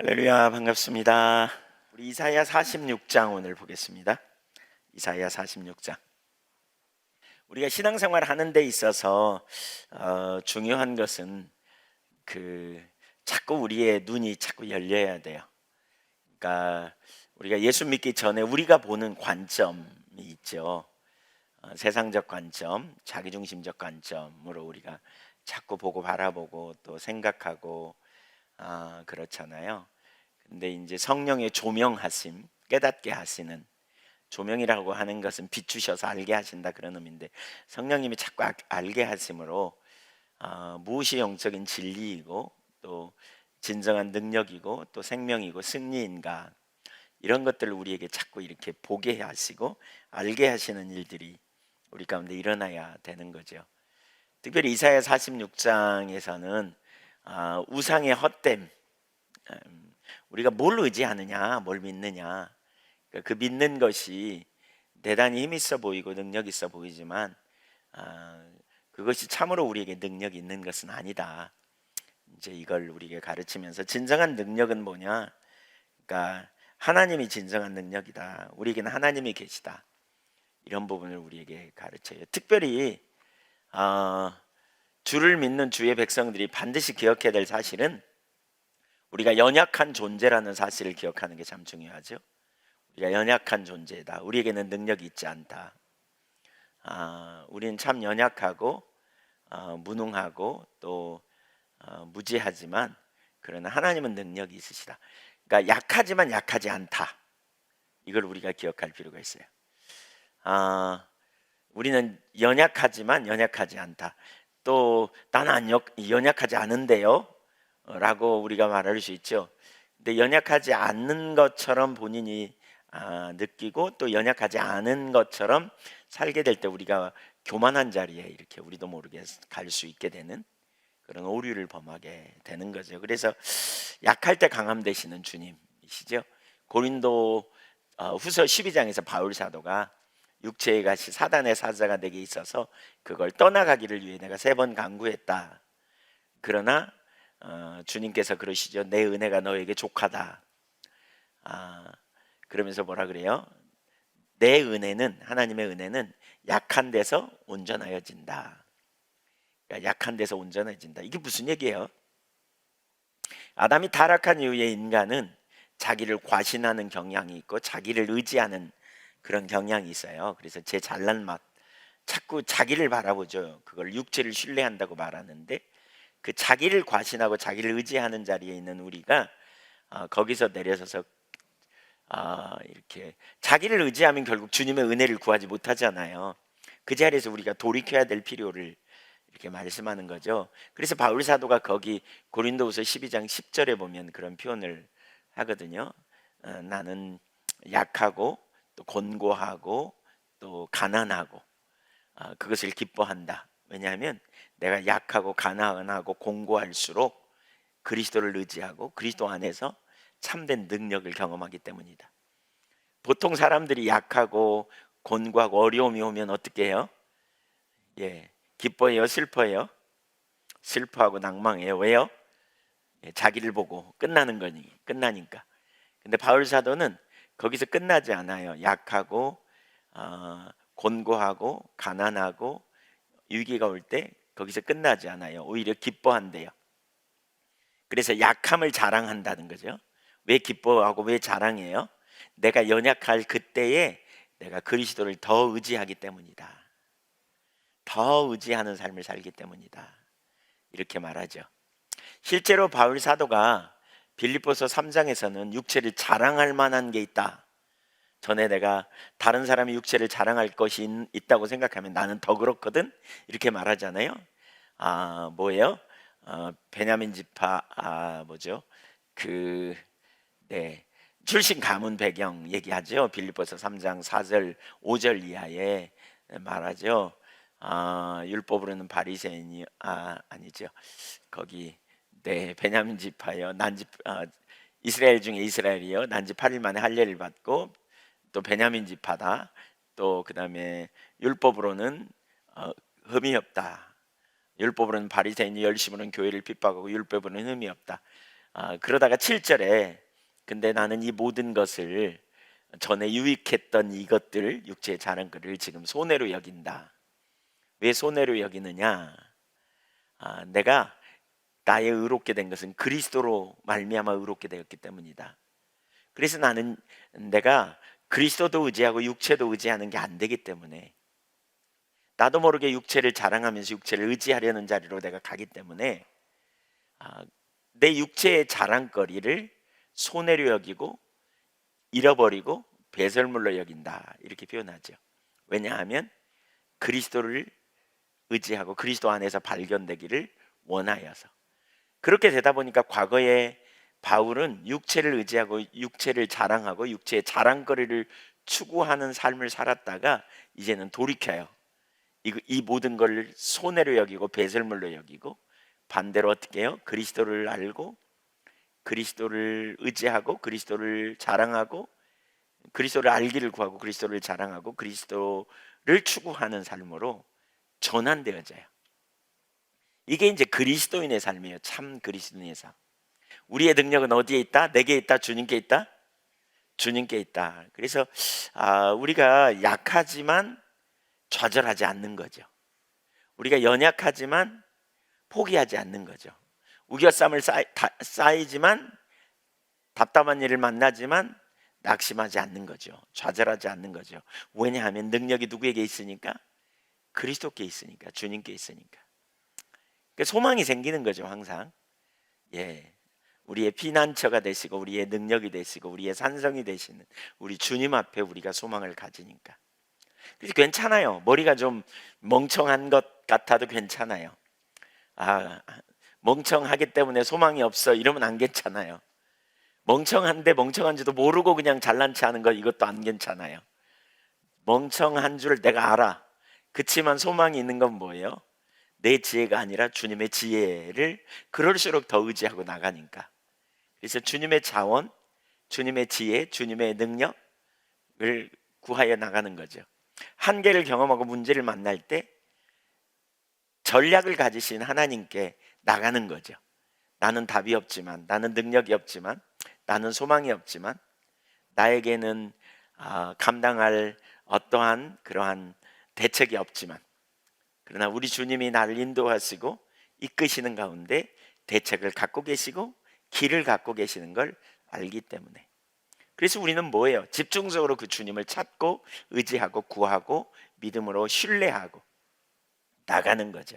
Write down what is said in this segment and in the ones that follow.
할렐루야, 반갑습니다. 우리 이사야 46장 오늘 보겠습니다. 이사야 46장. 우리가 신앙생활 하는 데 있어서 중요한 것은 자꾸 우리의 눈이 자꾸 열려야 돼요. 그러니까 우리가 예수 믿기 전에 우리가 보는 관점이 있죠. 세상적 관점, 자기중심적 관점으로 우리가 자꾸 보고 바라보고 또 생각하고 그렇잖아요. 근데 이제 성령의 조명하심, 깨닫게 하시는, 조명이라고 하는 것은 비추셔서 알게 하신다 그런 의미인데, 성령님이 자꾸 알게 하심으로 무엇이 영적인 진리이고 또 진정한 능력이고 또 생명이고 승리인가, 이런 것들을 우리에게 자꾸 이렇게 보게 하시고 알게 하시는 일들이 우리 가운데 일어나야 되는 거죠. 특별히 이사야 46장에서는 우상의 헛됨, 우리가 뭘 의지하느냐, 뭘 믿느냐, 그 믿는 것이 대단히 힘 있어 보이고 능력 있어 보이지만 그것이 참으로 우리에게 능력이 있는 것은 아니다. 이제 이걸 우리에게 가르치면서 진정한 능력은 뭐냐? 그러니까 하나님이 진정한 능력이다. 우리에게는 하나님이 계시다. 이런 부분을 우리에게 가르쳐요. 특별히 주를 믿는 주의 백성들이 반드시 기억해야 될 사실은 우리가 연약한 존재라는 사실을 기억하는 게 참 중요하죠. 우리가 연약한 존재다. 우리에게는 능력이 있지 않다. 우리는 참 연약하고 무능하고 또 무지하지만 그러나 하나님은 능력이 있으시다. 그러니까 약하지만 약하지 않다. 이걸 우리가 기억할 필요가 있어요. 우리는 연약하지만 연약하지 않다. 또 나는 연약하지 않은데요 라고 우리가 말할 수 있죠. 근데 연약하지 않는 것처럼 본인이 느끼고 또 연약하지 않은 것처럼 살게 될 때 우리가 교만한 자리에 이렇게 우리도 모르게 갈 수 있게 되는 그런 오류를 범하게 되는 거죠. 그래서 약할 때 강함 되시는 주님이시죠. 고린도 후서 12장에서 바울 사도가 육체의 가시 사단의 사자가 내게 있어서 그걸 떠나가기를 위해 내가 3번 간구했다. 그러나 주님께서 그러시죠. 내 은혜가 너에게 족하다. 그러면서 뭐라 그래요? 내 은혜는, 하나님의 은혜는 약한 데서 온전하여진다. 그러니까 약한 데서 온전해진다. 이게 무슨 얘기예요? 아담이 타락한 이후에 인간은 자기를 과신하는 경향이 있고 자기를 의지하는 그런 경향이 있어요. 그래서 제 잘난 맛, 자꾸 자기를 바라보죠. 그걸 육체를 신뢰한다고 말하는데 그 자기를 과신하고 자기를 의지하는 자리에 있는 우리가 거기서 내려서서 이렇게 자기를 의지하면 결국 주님의 은혜를 구하지 못하잖아요. 그 자리에서 우리가 돌이켜야 될 필요를 이렇게 말씀하는 거죠. 그래서 바울 사도가 거기 고린도후서 12장 10절에 보면 그런 표현을 하거든요. 나는 약하고 또 곤고하고 또 가난하고 그것을 기뻐한다. 왜냐하면 내가 약하고 가난하고 공고할수록 그리스도를 의지하고 그리스도 안에서 참된 능력을 경험하기 때문이다. 보통 사람들이 약하고 곤고하고 어려움이 오면 어떻게 해요? 기뻐해요, 슬퍼해요? 슬퍼하고 낭망해요. 왜요? 자기를 보고 끝나니까. 근데 바울 사도는 거기서 끝나지 않아요. 약하고 곤고하고 가난하고 위기가 올 때 거기서 끝나지 않아요. 오히려 기뻐한대요. 그래서 약함을 자랑한다는 거죠. 왜 기뻐하고 왜 자랑해요? 내가 연약할 그때에 내가 그리스도를 더 의지하기 때문이다. 더 의지하는 삶을 살기 때문이다. 이렇게 말하죠. 실제로 바울 사도가 빌립보서 3장에서는 육체를 자랑할 만한 게 있다. 전에 내가 다른 사람이 육체를 자랑할 것이 있다고 생각하면 나는 더 그렇거든. 이렇게 말하잖아요. 뭐예요? 베냐민 지파 뭐죠? 출신 가문 배경 얘기하죠. 빌립보서 3장 4절 5절 이하에 말하죠. 율법으로는 바리새인이 아니죠. 거기 베냐민 지파요. 이스라엘 중에 이스라엘이요. 난지 8일 만에 할례를 받고 또 베냐민 지파다. 또 그다음에 율법으로는 흠이 없다. 율법으로는 바리새인이 열심으로는 교회를 핍박하고 율법으로는 흠이 없다. 그러다가 7절에 근데 나는 이 모든 것을 전에 유익했던 이것들 육체의 자랑거리를 지금 손해로 여긴다. 왜 손해로 여기느냐? 내가 나의 의롭게 된 것은 그리스도로 말미암아 의롭게 되었기 때문이다. 그래서 나는 내가 그리스도도 의지하고 육체도 의지하는 게 안 되기 때문에 나도 모르게 육체를 자랑하면서 육체를 의지하려는 자리로 내가 가기 때문에 내 육체의 자랑거리를 손해로 여기고 잃어버리고 배설물로 여긴다 이렇게 표현하죠. 왜냐하면 그리스도를 의지하고 그리스도 안에서 발견되기를 원하여서. 그렇게 되다 보니까 과거에 바울은 육체를 의지하고 육체를 자랑하고 육체의 자랑거리를 추구하는 삶을 살았다가 이제는 돌이켜요. 이 모든 걸 손해로 여기고 배설물로 여기고 반대로 어떻게 해요? 그리스도를 알고 그리스도를 의지하고 그리스도를 자랑하고 그리스도를 알기를 구하고 그리스도를 자랑하고 그리스도를 추구하는 삶으로 전환되어져요. 이게 이제 그리스도인의 삶이에요. 참 그리스도인의 삶. 우리의 능력은 어디에 있다? 내게 있다? 주님께 있다? 주님께 있다. 그래서 우리가 약하지만 좌절하지 않는 거죠. 우리가 연약하지만 포기하지 않는 거죠. 우겨쌈을 쌓이지만 답답한 일을 만나지만 낙심하지 않는 거죠. 좌절하지 않는 거죠. 왜냐하면 능력이 누구에게 있으니까? 그리스도께 있으니까, 주님께 있으니까. 그러니까 소망이 생기는 거죠. 항상. 우리의 피난처가 되시고 우리의 능력이 되시고 우리의 산성이 되시는 우리 주님 앞에 우리가 소망을 가지니까. 그래서 괜찮아요. 머리가 좀 멍청한 것 같아도 괜찮아요. 멍청하기 때문에 소망이 없어 이러면 안 괜찮아요. 멍청한데 멍청한지도 모르고 그냥 잘난 체 하는 거 이것도 안 괜찮아요. 멍청한 줄 내가 알아. 그치만 소망이 있는 건 뭐예요? 내 지혜가 아니라 주님의 지혜를 그럴수록 더 의지하고 나가니까. 그래서 주님의 자원, 주님의 지혜, 주님의 능력을 구하여 나가는 거죠. 한계를 경험하고 문제를 만날 때 전략을 가지신 하나님께 나가는 거죠. 나는 답이 없지만, 나는 능력이 없지만, 나는 소망이 없지만, 나에게는 감당할 어떠한 그러한 대책이 없지만, 그러나 우리 주님이 나를 인도하시고 이끄시는 가운데 대책을 갖고 계시고 길을 갖고 계시는 걸 알기 때문에. 그래서 우리는 뭐예요? 집중적으로 그 주님을 찾고 의지하고 구하고 믿음으로 신뢰하고 나가는 거죠.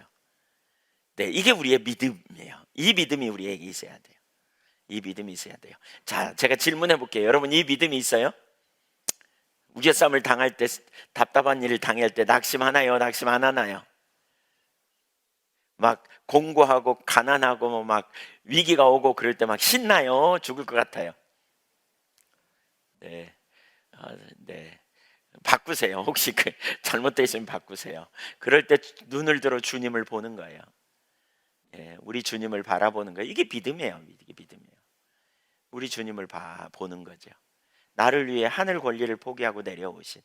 네, 이게 우리의 믿음이에요. 이 믿음이 우리에게 있어야 돼요. 이 믿음이 있어야 돼요. 자, 제가 질문해 볼게요. 여러분, 이 믿음이 있어요? 우겨쌈을 당할 때, 답답한 일을 당할 때 낙심하나요? 낙심 안 하나요? 막 공고하고 가난하고 막 위기가 오고 그럴 때 막 신나요? 죽을 것 같아요? 네, 네. 바꾸세요. 혹시 잘못되어 있으면 바꾸세요. 그럴 때 눈을 들어 주님을 보는 거예요. 우리 주님을 바라보는 거예요. 이게 믿음이에요. 이게 믿음이에요. 우리 주님을 보는 거죠. 나를 위해 하늘 권리를 포기하고 내려오신.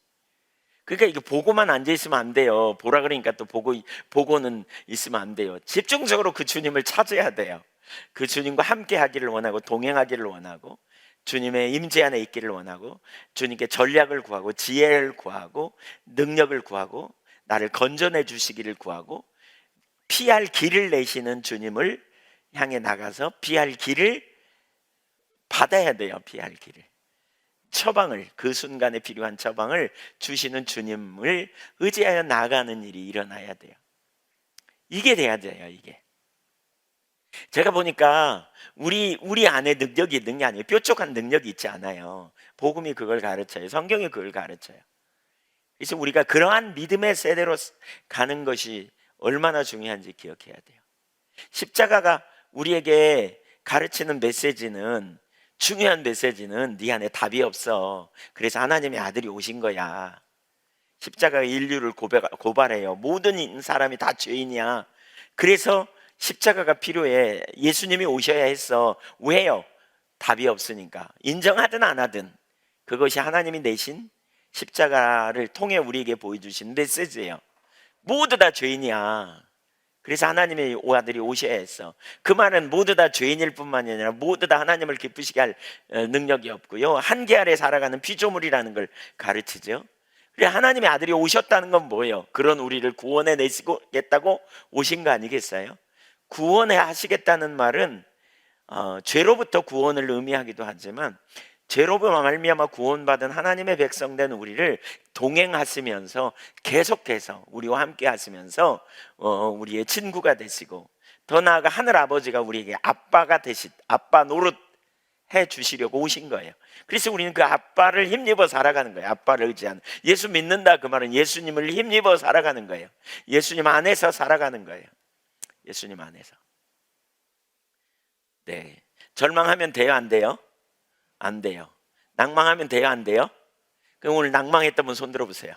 그러니까 이게 보고만 앉아 있으면 안 돼요. 보라 그러니까 또 보고는 있으면 안 돼요. 집중적으로 그 주님을 찾아야 돼요. 그 주님과 함께 하기를 원하고 동행하기를 원하고 주님의 임재 안에 있기를 원하고 주님께 전략을 구하고 지혜를 구하고 능력을 구하고 나를 건져내 주시기를 구하고 피할 길을 내시는 주님을 향해 나가서 피할 길을 받아야 돼요. 피할 길을. 처방을, 그 순간에 필요한 처방을 주시는 주님을 의지하여 나가는 일이 일어나야 돼요. 이게 돼야 돼요. 이게. 제가 보니까 우리 안에 능력이 있는 게 아니에요. 뾰족한 능력이 있지 않아요. 복음이 그걸 가르쳐요. 성경이 그걸 가르쳐요. 그래서 우리가 그러한 믿음의 세대로 가는 것이 얼마나 중요한지 기억해야 돼요. 십자가가 우리에게 가르치는 메시지는, 중요한 메시지는 네 안에 답이 없어. 그래서 하나님의 아들이 오신 거야. 십자가가 인류를 고발해요. 모든 사람이 다 죄인이야. 그래서 십자가가 필요해. 예수님이 오셔야 했어. 왜요? 답이 없으니까. 인정하든 안 하든 그것이 하나님이 내신 십자가를 통해 우리에게 보여주신 메시지예요. 모두 다 죄인이야. 그래서 하나님의 아들이 오셔야 했어. 그 말은 모두 다 죄인일 뿐만이 아니라 모두 다 하나님을 기쁘시게 할 능력이 없고요, 한계 아래 살아가는 피조물이라는 걸 가르치죠. 그래, 하나님의 아들이 오셨다는 건 뭐예요? 그런 우리를 구원해 내시겠다고 오신 거 아니겠어요? 구원해 하시겠다는 말은 죄로부터 구원을 의미하기도 하지만, 죄로부터 말미암아 구원받은 하나님의 백성된 우리를 동행하시면서 계속해서 우리와 함께 하시면서 우리의 친구가 되시고, 더 나아가 하늘 아버지가 우리에게 아빠가 아빠 노릇 해 주시려고 오신 거예요. 그래서 우리는 그 아빠를 힘입어 살아가는 거예요. 아빠를 의지하는, 예수 믿는다 그 말은 예수님을 힘입어 살아가는 거예요. 예수님 안에서 살아가는 거예요. 예수님 안에서. 네. 절망하면 돼요, 안 돼요? 안 돼요. 낭망하면 돼요, 안 돼요? 그럼 오늘 낭망했던 분 손 들어보세요.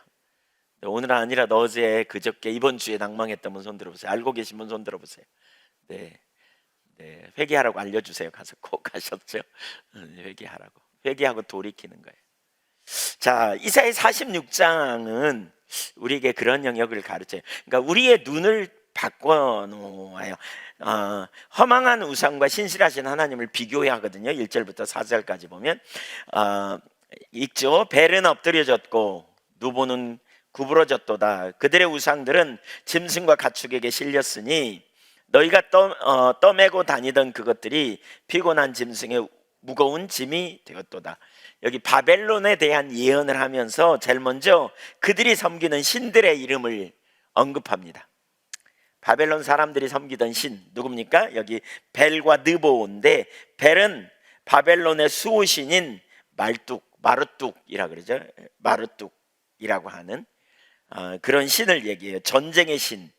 오늘 아니라 어제, 그저께, 이번 주에 낭망했던 분 손 들어보세요. 알고 계신 분 손 들어보세요. 네, 네, 회개하라고 알려주세요. 가서 꼭 가셨죠? 회개하라고. 회개하고 돌이키는 거예요. 자, 이사야 46장은 우리에게 그런 영역을 가르쳐요. 그러니까 우리의 눈을 바꿔놓아요. 허망한 우상과 신실하신 하나님을 비교하거든요. 1절부터 4절까지 보면 있죠. 벨은 엎드려졌고 누보는 구부러졌도다. 그들의 우상들은 짐승과 가축에게 실렸으니 너희가 떠매고 다니던 그것들이 피곤한 짐승의 무거운 짐이 되었도다. 여기 바벨론에 대한 예언을 하면서 제일 먼저 그들이 섬기는 신들의 이름을 언급합니다. 바벨론 사람들이 섬기던 신 누굽니까? 여기 벨과 느보인데, 벨은 바벨론의 수호신인 마르뚝이라 그러죠. 마르뚝이라고 하는 그런 신을 얘기해요. 전쟁의 신,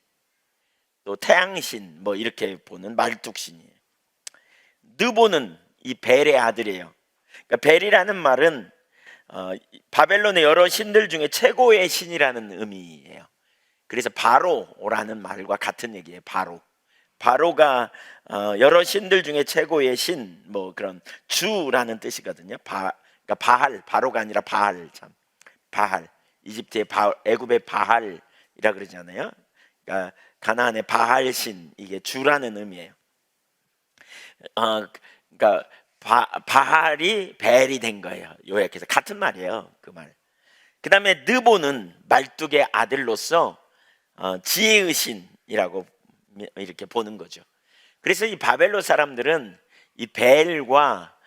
또 태양신, 뭐 이렇게 보는 마르뚝신이에요. 느보는 이 벨의 아들이에요. 그러니까 벨이라는 말은 바벨론의 여러 신들 중에 최고의 신이라는 의미예요. 그래서 바로라는 말과 같은 얘기예요. 바로가 여러 신들 중에 최고의 신, 뭐 그런 주라는 뜻이거든요. 그러니까 바로가 아니라 바할. 이집트의 애굽의 바할이라 그러잖아요. 그러니까 가나안의 바할신, 이게 주라는 의미예요. 그러니까 바할이 벨이 된 거예요. 요약해서 같은 말이에요. 그 말. 그 다음에 느보는 말뚝의 아들로서 지혜의 신이라고 이렇게 보는 거죠. 그래서 이 바벨론 사람들은 이 벨과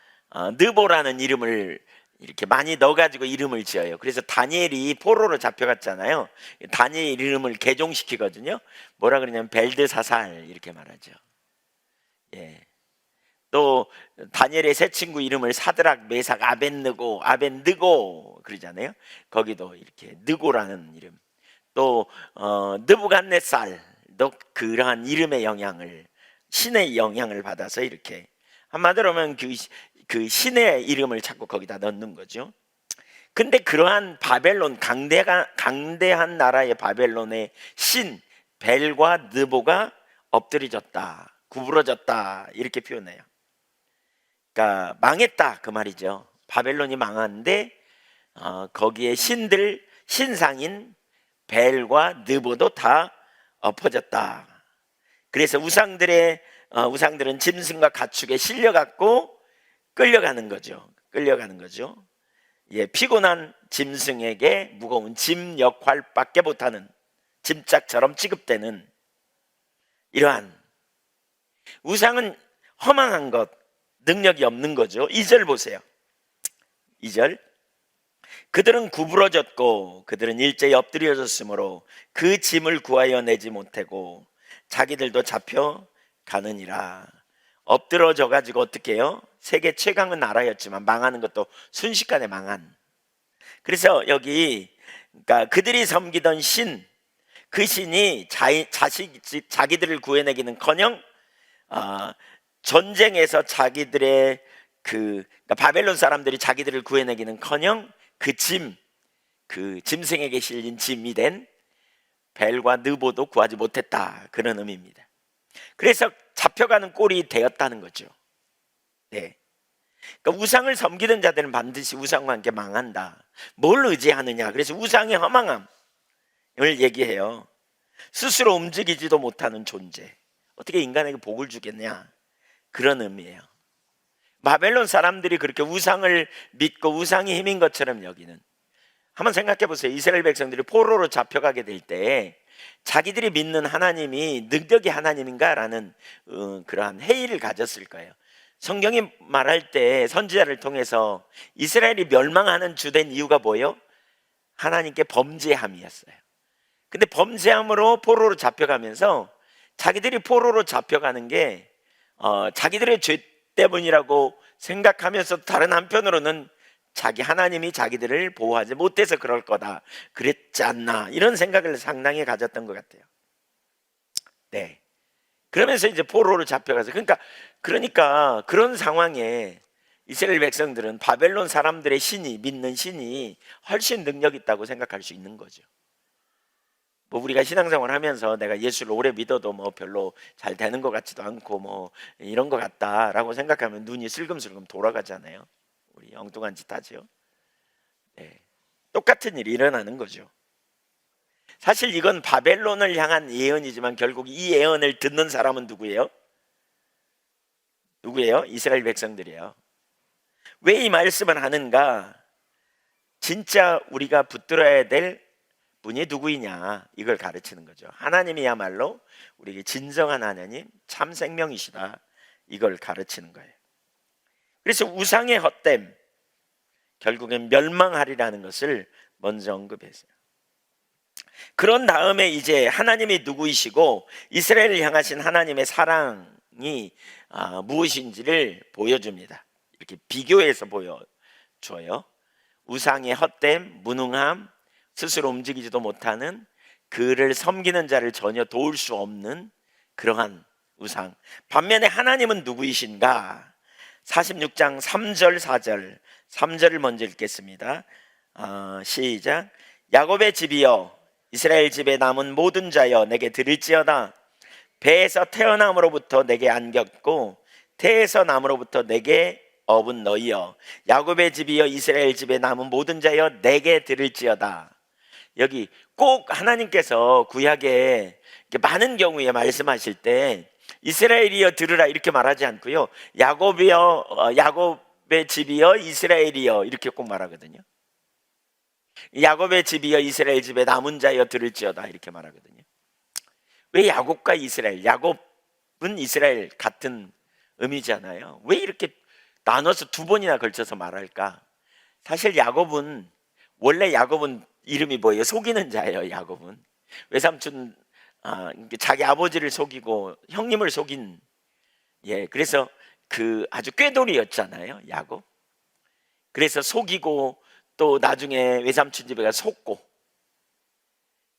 느보라는 이름을 이렇게 많이 넣어가지고 이름을 지어요. 그래서 다니엘이 포로로 잡혀갔잖아요. 다니엘 이름을 개종시키거든요. 뭐라 그러냐면 벨드사살 이렇게 말하죠. 예. 또 다니엘의 세 친구 이름을 사드락, 메삭, 아벤느고 그러잖아요. 거기도 이렇게 느고라는 이름. 또 느부갓네살도 그러한 이름의 영향을, 신의 영향을 받아서 이렇게 한마디로 하면 그 신의 이름을 자꾸 거기다 넣는 거죠. 근데 그러한 바벨론, 강대한 나라의 바벨론의 신 벨과 느보가 엎드려졌다, 구부러졌다 이렇게 표현해요. 그러니까 망했다 그 말이죠. 바벨론이 망하는데 거기에 신상인 벨과 느보도 다 엎어졌다. 그래서 우상들은 짐승과 가축에 실려갖고 끌려가는 거죠. 예, 피곤한 짐승에게 무거운 짐 역할밖에 못하는 짐짝처럼 취급되는 이러한 우상은 허망한 것, 능력이 없는 거죠. 2절 보세요. 2절. 그들은 구부러졌고 그들은 일제히 엎드려졌으므로 그 짐을 구하여 내지 못하고 자기들도 잡혀 가느니라. 엎드러져 가지고 어떻게 해요? 세계 최강은 나라였지만 망하는 것도 순식간에 망한. 그래서 여기 그러니까 그들이 섬기던 신, 그 신이 자기들을 구해내기는커녕 전쟁에서 자기들의 그러니까 바벨론 사람들이 자기들을 구해내기는커녕 그 짐승에게 실린 짐이 된 벨과 느보도 구하지 못했다, 그런 의미입니다. 그래서 잡혀가는 꼴이 되었다는 거죠. 네. 그러니까 우상을 섬기는 자들은 반드시 우상과 함께 망한다. 뭘 의지하느냐? 그래서 우상의 허망함을 얘기해요. 스스로 움직이지도 못하는 존재. 어떻게 인간에게 복을 주겠냐? 그런 의미예요. 바벨론 사람들이 그렇게 우상을 믿고 우상이 힘인 것처럼 여기는, 한번 생각해 보세요. 이스라엘 백성들이 포로로 잡혀가게 될 때 자기들이 믿는 하나님이 능력이 하나님인가라는 그러한 회의를 가졌을 거예요. 성경이 말할 때 선지자를 통해서 이스라엘이 멸망하는 주된 이유가 뭐예요? 하나님께 범죄함이었어요. 근데 범죄함으로 포로로 잡혀가면서 자기들이 포로로 잡혀가는 게 자기들의 죄 때문이라고 생각하면서 다른 한편으로는 자기 하나님이 자기들을 보호하지 못해서 그럴 거다 그랬지 않나, 이런 생각을 상당히 가졌던 것 같아요. 네. 그러면서 이제 포로로 잡혀가서, 그러니까 그런 상황에 이스라엘 백성들은 바벨론 사람들의 신이, 믿는 신이 훨씬 능력 있다고 생각할 수 있는 거죠. 뭐 우리가 신앙생활 하면서 내가 예수를 오래 믿어도 뭐 별로 잘 되는 것 같지도 않고 뭐 이런 것 같다라고 생각하면 눈이 슬금슬금 돌아가잖아요. 우리 엉뚱한 짓 하죠. 네. 똑같은 일이 일어나는 거죠. 사실 이건 바벨론을 향한 예언이지만 결국 이 예언을 듣는 사람은 누구예요? 누구예요? 이스라엘 백성들이에요. 왜 이 말씀을 하는가? 진짜 우리가 붙들어야 될 분이 누구이냐, 이걸 가르치는 거죠. 하나님이야말로 우리에게 진정한 하나님, 참 생명이시다, 이걸 가르치는 거예요. 그래서 우상의 헛됨, 결국엔 멸망하리라는 것을 먼저 언급했어요. 그런 다음에 이제 하나님이 누구이시고 이스라엘을 향하신 하나님의 사랑이 무엇인지를 보여줍니다. 이렇게 비교해서 보여줘요. 우상의 헛됨, 무능함, 스스로 움직이지도 못하는, 그를 섬기는 자를 전혀 도울 수 없는 그러한 우상. 반면에 하나님은 누구이신가? 46장 3절 4절, 3절을 먼저 읽겠습니다. 시작. 야곱의 집이여, 이스라엘 집에 남은 모든 자여, 내게 들을지어다. 배에서 태어남으로부터 내게 안겼고 태에서 남으로부터 내게 업은 너희여, 야곱의 집이여, 이스라엘 집에 남은 모든 자여, 내게 들을지어다. 여기 꼭 하나님께서 구약에 많은 경우에 말씀하실 때 이스라엘이여 들으라 이렇게 말하지 않고요, 야곱이여, 야곱의 집이여, 이스라엘이여 이렇게 꼭 말하거든요. 야곱의 집이여, 이스라엘 집에 남은 자여 들을지어다 이렇게 말하거든요. 왜 야곱과 이스라엘? 야곱은 이스라엘 같은 의미잖아요. 왜 이렇게 나눠서 두 번이나 걸쳐서 말할까? 사실 원래 야곱은 이름이 뭐예요? 속이는 자예요. 야곱은 외삼촌, 자기 아버지를 속이고 형님을 속인, 그래서 그 아주 꾀돌이였잖아요, 야곱. 그래서 속이고 또 나중에 외삼촌 집에 가 속고,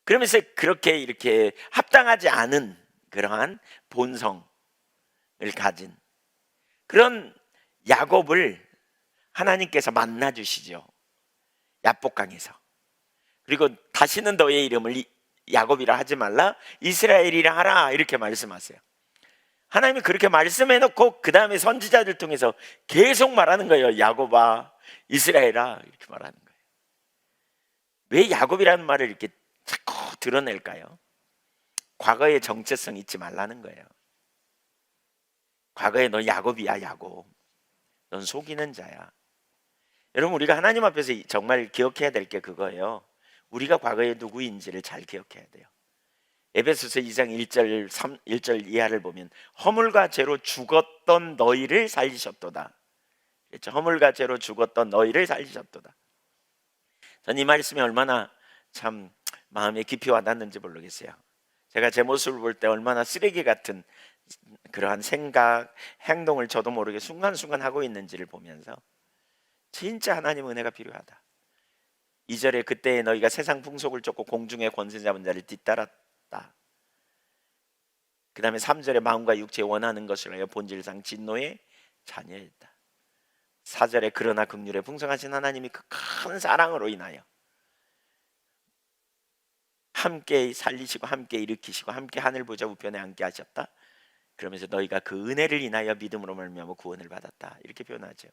그러면서 그렇게 이렇게 합당하지 않은 그러한 본성을 가진 그런 야곱을 하나님께서 만나 주시죠, 야복강에서. 그리고 다시는 너의 이름을 야곱이라 하지 말라, 이스라엘이라 하라 이렇게 말씀하세요. 하나님이 그렇게 말씀해 놓고 그 다음에 선지자들 통해서 계속 말하는 거예요. 야곱아, 이스라엘아 이렇게 말하는 거예요. 왜 야곱이라는 말을 이렇게 자꾸 드러낼까요? 과거의 정체성 잊지 말라는 거예요. 과거에 너 야곱이야, 야곱. 넌 속이는 자야. 여러분, 우리가 하나님 앞에서 정말 기억해야 될 게 그거예요. 우리가 과거에 누구인지를 잘 기억해야 돼요. 에베소서 2장 1절 이하를 보면 허물과 죄로 죽었던 너희를 살리셨도다. 그렇죠? 허물과 죄로 죽었던 너희를 살리셨도다. 전 이 말씀이 얼마나 참 마음에 깊이 와닿는지 모르겠어요. 제가 제 모습을 볼 때 얼마나 쓰레기 같은 그러한 생각, 행동을 저도 모르게 순간순간 하고 있는지를 보면서 진짜 하나님의 은혜가 필요하다. 2절에 그때에 너희가 세상 풍속을 쫓고 공중의 권세 잡은 자를 뒤따랐다. 그 다음에 3절에 마음과 육체에 원하는 것을 하여 본질상 진노의 자녀였다. 4절에 그러나 긍휼에 풍성하신 하나님이 그 큰 사랑으로 인하여 함께 살리시고 함께 일으키시고 함께 하늘 보좌 우편에 앉게 하셨다. 그러면서 너희가 그 은혜를 인하여 믿음으로 말미암아 구원을 받았다 이렇게 표현하죠.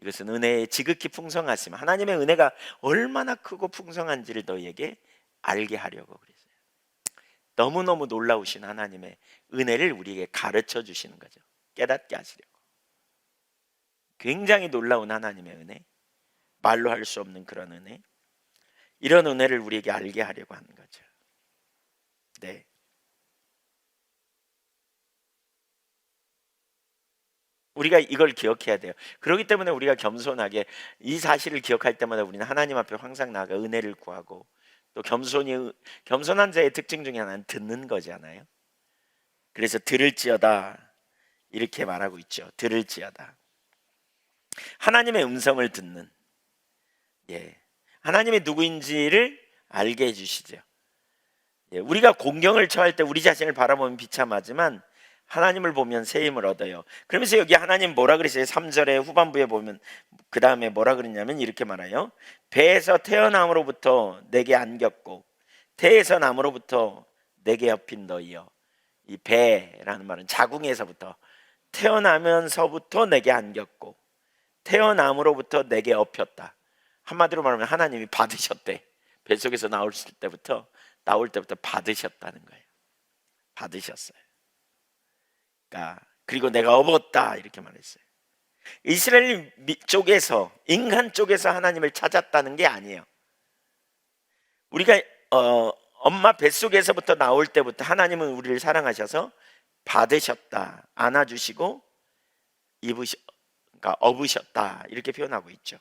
이것은 은혜의 지극히 풍성하심, 하나님의 은혜가 얼마나 크고 풍성한지를 너희에게 알게 하려고 그랬어요. 너무너무 놀라우신 하나님의 은혜를 우리에게 가르쳐 주시는 거죠. 깨닫게 하시려고. 굉장히 놀라운 하나님의 은혜, 말로 할 수 없는 그런 은혜, 이런 은혜를 우리에게 알게 하려고 하는 거죠. 네. 우리가 이걸 기억해야 돼요. 그렇기 때문에 우리가 겸손하게 이 사실을 기억할 때마다 우리는 하나님 앞에 항상 나아가 은혜를 구하고, 또 겸손한 자의 특징 중에 하나는 듣는 거잖아요. 그래서 들을지어다 이렇게 말하고 있죠. 들을지어다. 하나님의 음성을 듣는, 하나님이 누구인지를 알게 해주시죠. 우리가 공경을 처할 때 우리 자신을 바라보면 비참하지만 하나님을 보면 새 힘을 얻어요. 그러면서 여기 하나님 뭐라 그랬어요? 3절의 후반부에 보면 그 다음에 뭐라 그랬냐면 이렇게 말해요. 배에서 태어남으로부터 내게 안겼고 태에서 남으로부터 내게 엎인 너희여. 이 배라는 말은 자궁에서부터, 태어나면서부터 내게 안겼고 태어남으로부터 내게 엎였다. 한마디로 말하면 하나님이 받으셨대. 뱃속에서 나올 때부터 받으셨다는 거예요. 받으셨어요. 그리고 내가 업었다 이렇게 말했어요. 이스라엘 쪽에서, 인간 쪽에서 하나님을 찾았다는 게 아니에요. 우리가 엄마 뱃속에서부터 나올 때부터 하나님은 우리를 사랑하셔서 받으셨다, 안아주시고 그러니까 업으셨다 이렇게 표현하고 있죠.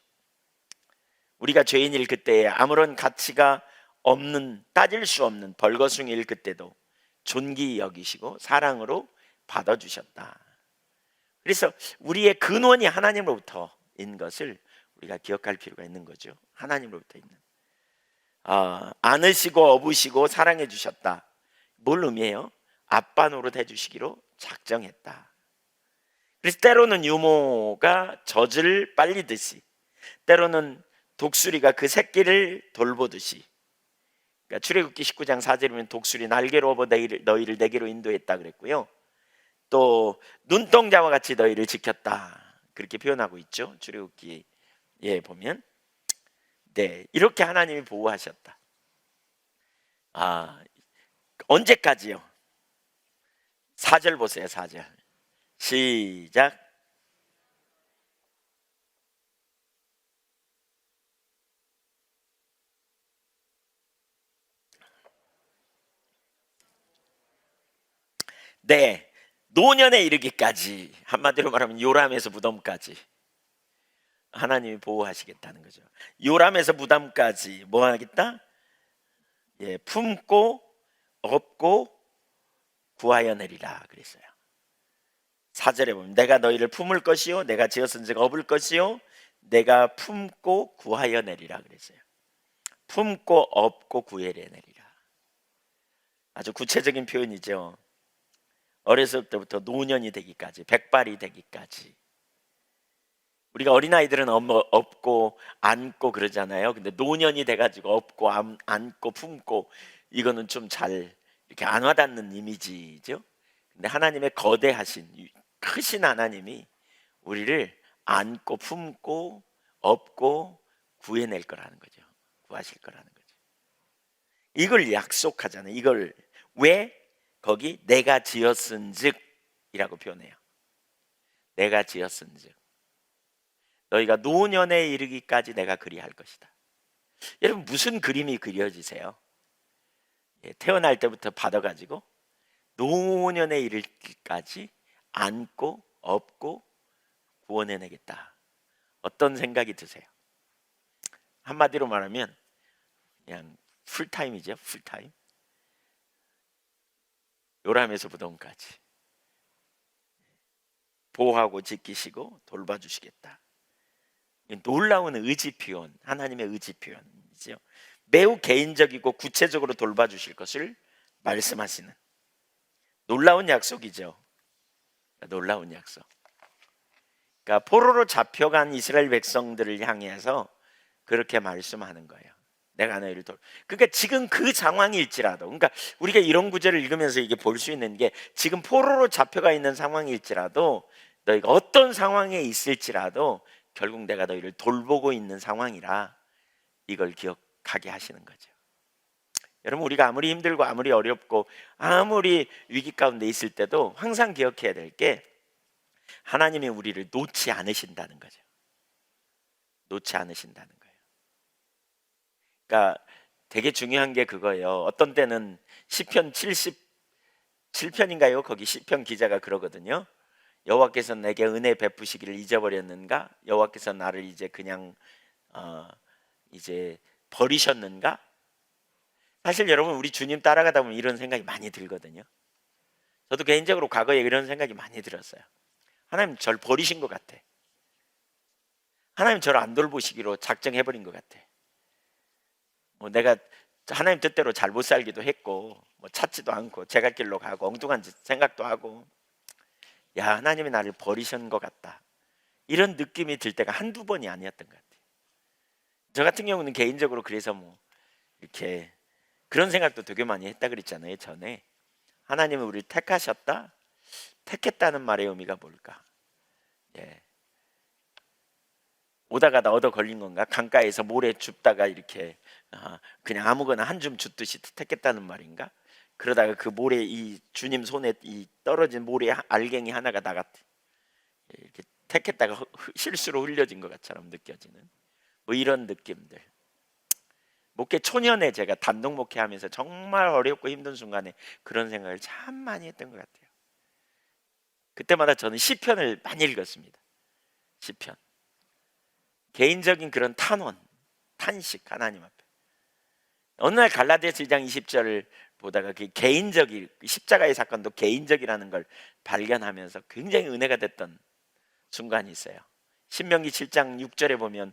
우리가 죄인일 그때에 아무런 가치가 없는, 따질 수 없는 벌거숭이일 그때도 존귀히 여기시고 사랑으로 받아주셨다. 그래서 우리의 근원이 하나님으로부터인 것을 우리가 기억할 필요가 있는 거죠. 하나님으로부터 있는, 안으시고 업으시고 사랑해 주셨다. 뭘 의미해요? 아빠 노릇 해주시기로 작정했다. 그래서 때로는 유모가 젖을 빨리듯이, 때로는 독수리가 그 새끼를 돌보듯이, 그러니까 출애굽기 19장 4절에 보면 독수리 날개로 업어 너희를 내게로 인도했다 그랬고요. 또 눈동자와 같이 너희를 지켰다 그렇게 표현하고 있죠. 출애굽기에 보면 이렇게 하나님이 보호하셨다. 언제까지요? 4절 보세요. 4절 시작. 노년에 이르기까지, 한마디로 말하면 요람에서 무덤까지 하나님이 보호하시겠다는 거죠. 요람에서 무덤까지 뭐 하겠다? 품고 업고 구하여 내리라 그랬어요. 4절에 보면 내가 너희를 품을 것이요 내가 지었은즉 업을 것이요 내가 품고 구하여 내리라 그랬어요. 품고 업고 구하여 내리라. 아주 구체적인 표현이죠. 어렸을 때부터 노년이 되기까지, 백발이 되기까지. 우리가 어린아이들은 업고 안고 그러잖아요. 근데 노년이 돼가지고 업고 안고 품고, 이거는 좀 잘 이렇게 안 와닿는 이미지죠. 근데 하나님의 거대하신, 크신 하나님이 우리를 안고 품고 업고 구해낼 거라는 거죠. 구하실 거라는 거죠. 이걸 약속하잖아요. 이걸 왜 거기 내가 지었은즉 이라고 표현해요. 내가 지었은즉 너희가 노년에 이르기까지 내가 그리할 것이다. 여러분 무슨 그림이 그려지세요? 태어날 때부터 받아가지고 노년에 이르기까지 안고 업고 구원해내겠다. 어떤 생각이 드세요? 한마디로 말하면 그냥 풀타임이죠. 풀타임. 요람에서 부동까지 보호하고 지키시고 돌봐주시겠다. 놀라운 의지 표현, 하나님의 의지 표현이죠. 매우 개인적이고 구체적으로 돌봐주실 것을 말씀하시는 놀라운 약속이죠. 놀라운 약속. 그러니까 포로로 잡혀간 이스라엘 백성들을 향해서 그렇게 말씀하는 거예요. 내가 너희를 그러니까 지금 그 상황일지라도, 그러니까 우리가 이런 구절을 읽으면서 이게 볼 수 있는 게, 지금 포로로 잡혀가 있는 상황일지라도, 너희가 어떤 상황에 있을지라도 결국 내가 너희를 돌보고 있는 상황이라 이걸 기억하게 하시는 거죠. 여러분, 우리가 아무리 힘들고 아무리 어렵고 아무리 위기 가운데 있을 때도 항상 기억해야 될 게 하나님이 우리를 놓지 않으신다는 거죠. 놓지 않으신다는 거예요. 그러니까 되게 중요한 게 그거예요. 어떤 때는 시편 77편인가요? 거기 시편 기자가 그러거든요. 여호와께서 내게 은혜 베푸시기를 잊어버렸는가? 여호와께서 나를 이제 그냥 이제 버리셨는가? 사실 여러분, 우리 주님 따라가다 보면 이런 생각이 많이 들거든요. 저도 개인적으로 과거에 이런 생각이 많이 들었어요. 하나님 절 버리신 것 같아. 하나님 저를 안 돌보시기로 작정해버린 것 같아. 뭐 내가 하나님 뜻대로 잘 못 살기도 했고, 뭐 찾지도 않고 제 갈 길로 가고 엉뚱한 생각도 하고, 야, 하나님이 나를 버리신 것 같다, 이런 느낌이 들 때가 한두 번이 아니었던 것 같아요. 저 같은 경우는 개인적으로 그래서 뭐 이렇게 그런 생각도 되게 많이 했다 그랬잖아요. 전에 하나님이 우리를 택하셨다, 택했다는 말의 의미가 뭘까? 예. 오다가다 얻어 걸린 건가? 강가에서 모래 줍다가 이렇게 그냥 아무거나 한 줌 줍듯이 택했다는 말인가? 그러다가 그 모래, 이 주님 손에 이 떨어진 모래 알갱이 하나가 이렇게 택했다가 실수로 흘려진 것 같처럼 느껴지는 뭐 이런 느낌들. 목회 초년에 제가 단독 목회하면서 정말 어렵고 힘든 순간에 그런 생각을 참 많이 했던 것 같아요. 그때마다 저는 시편을 많이 읽었습니다. 시편. 개인적인 그런 탄원, 탄식, 하나님 앞에. 어느 날 갈라디아서 2장 20절을 보다가 그 개인적인, 십자가의 사건도 개인적이라는 걸 발견하면서 굉장히 은혜가 됐던 순간이 있어요. 신명기 7장 6절에 보면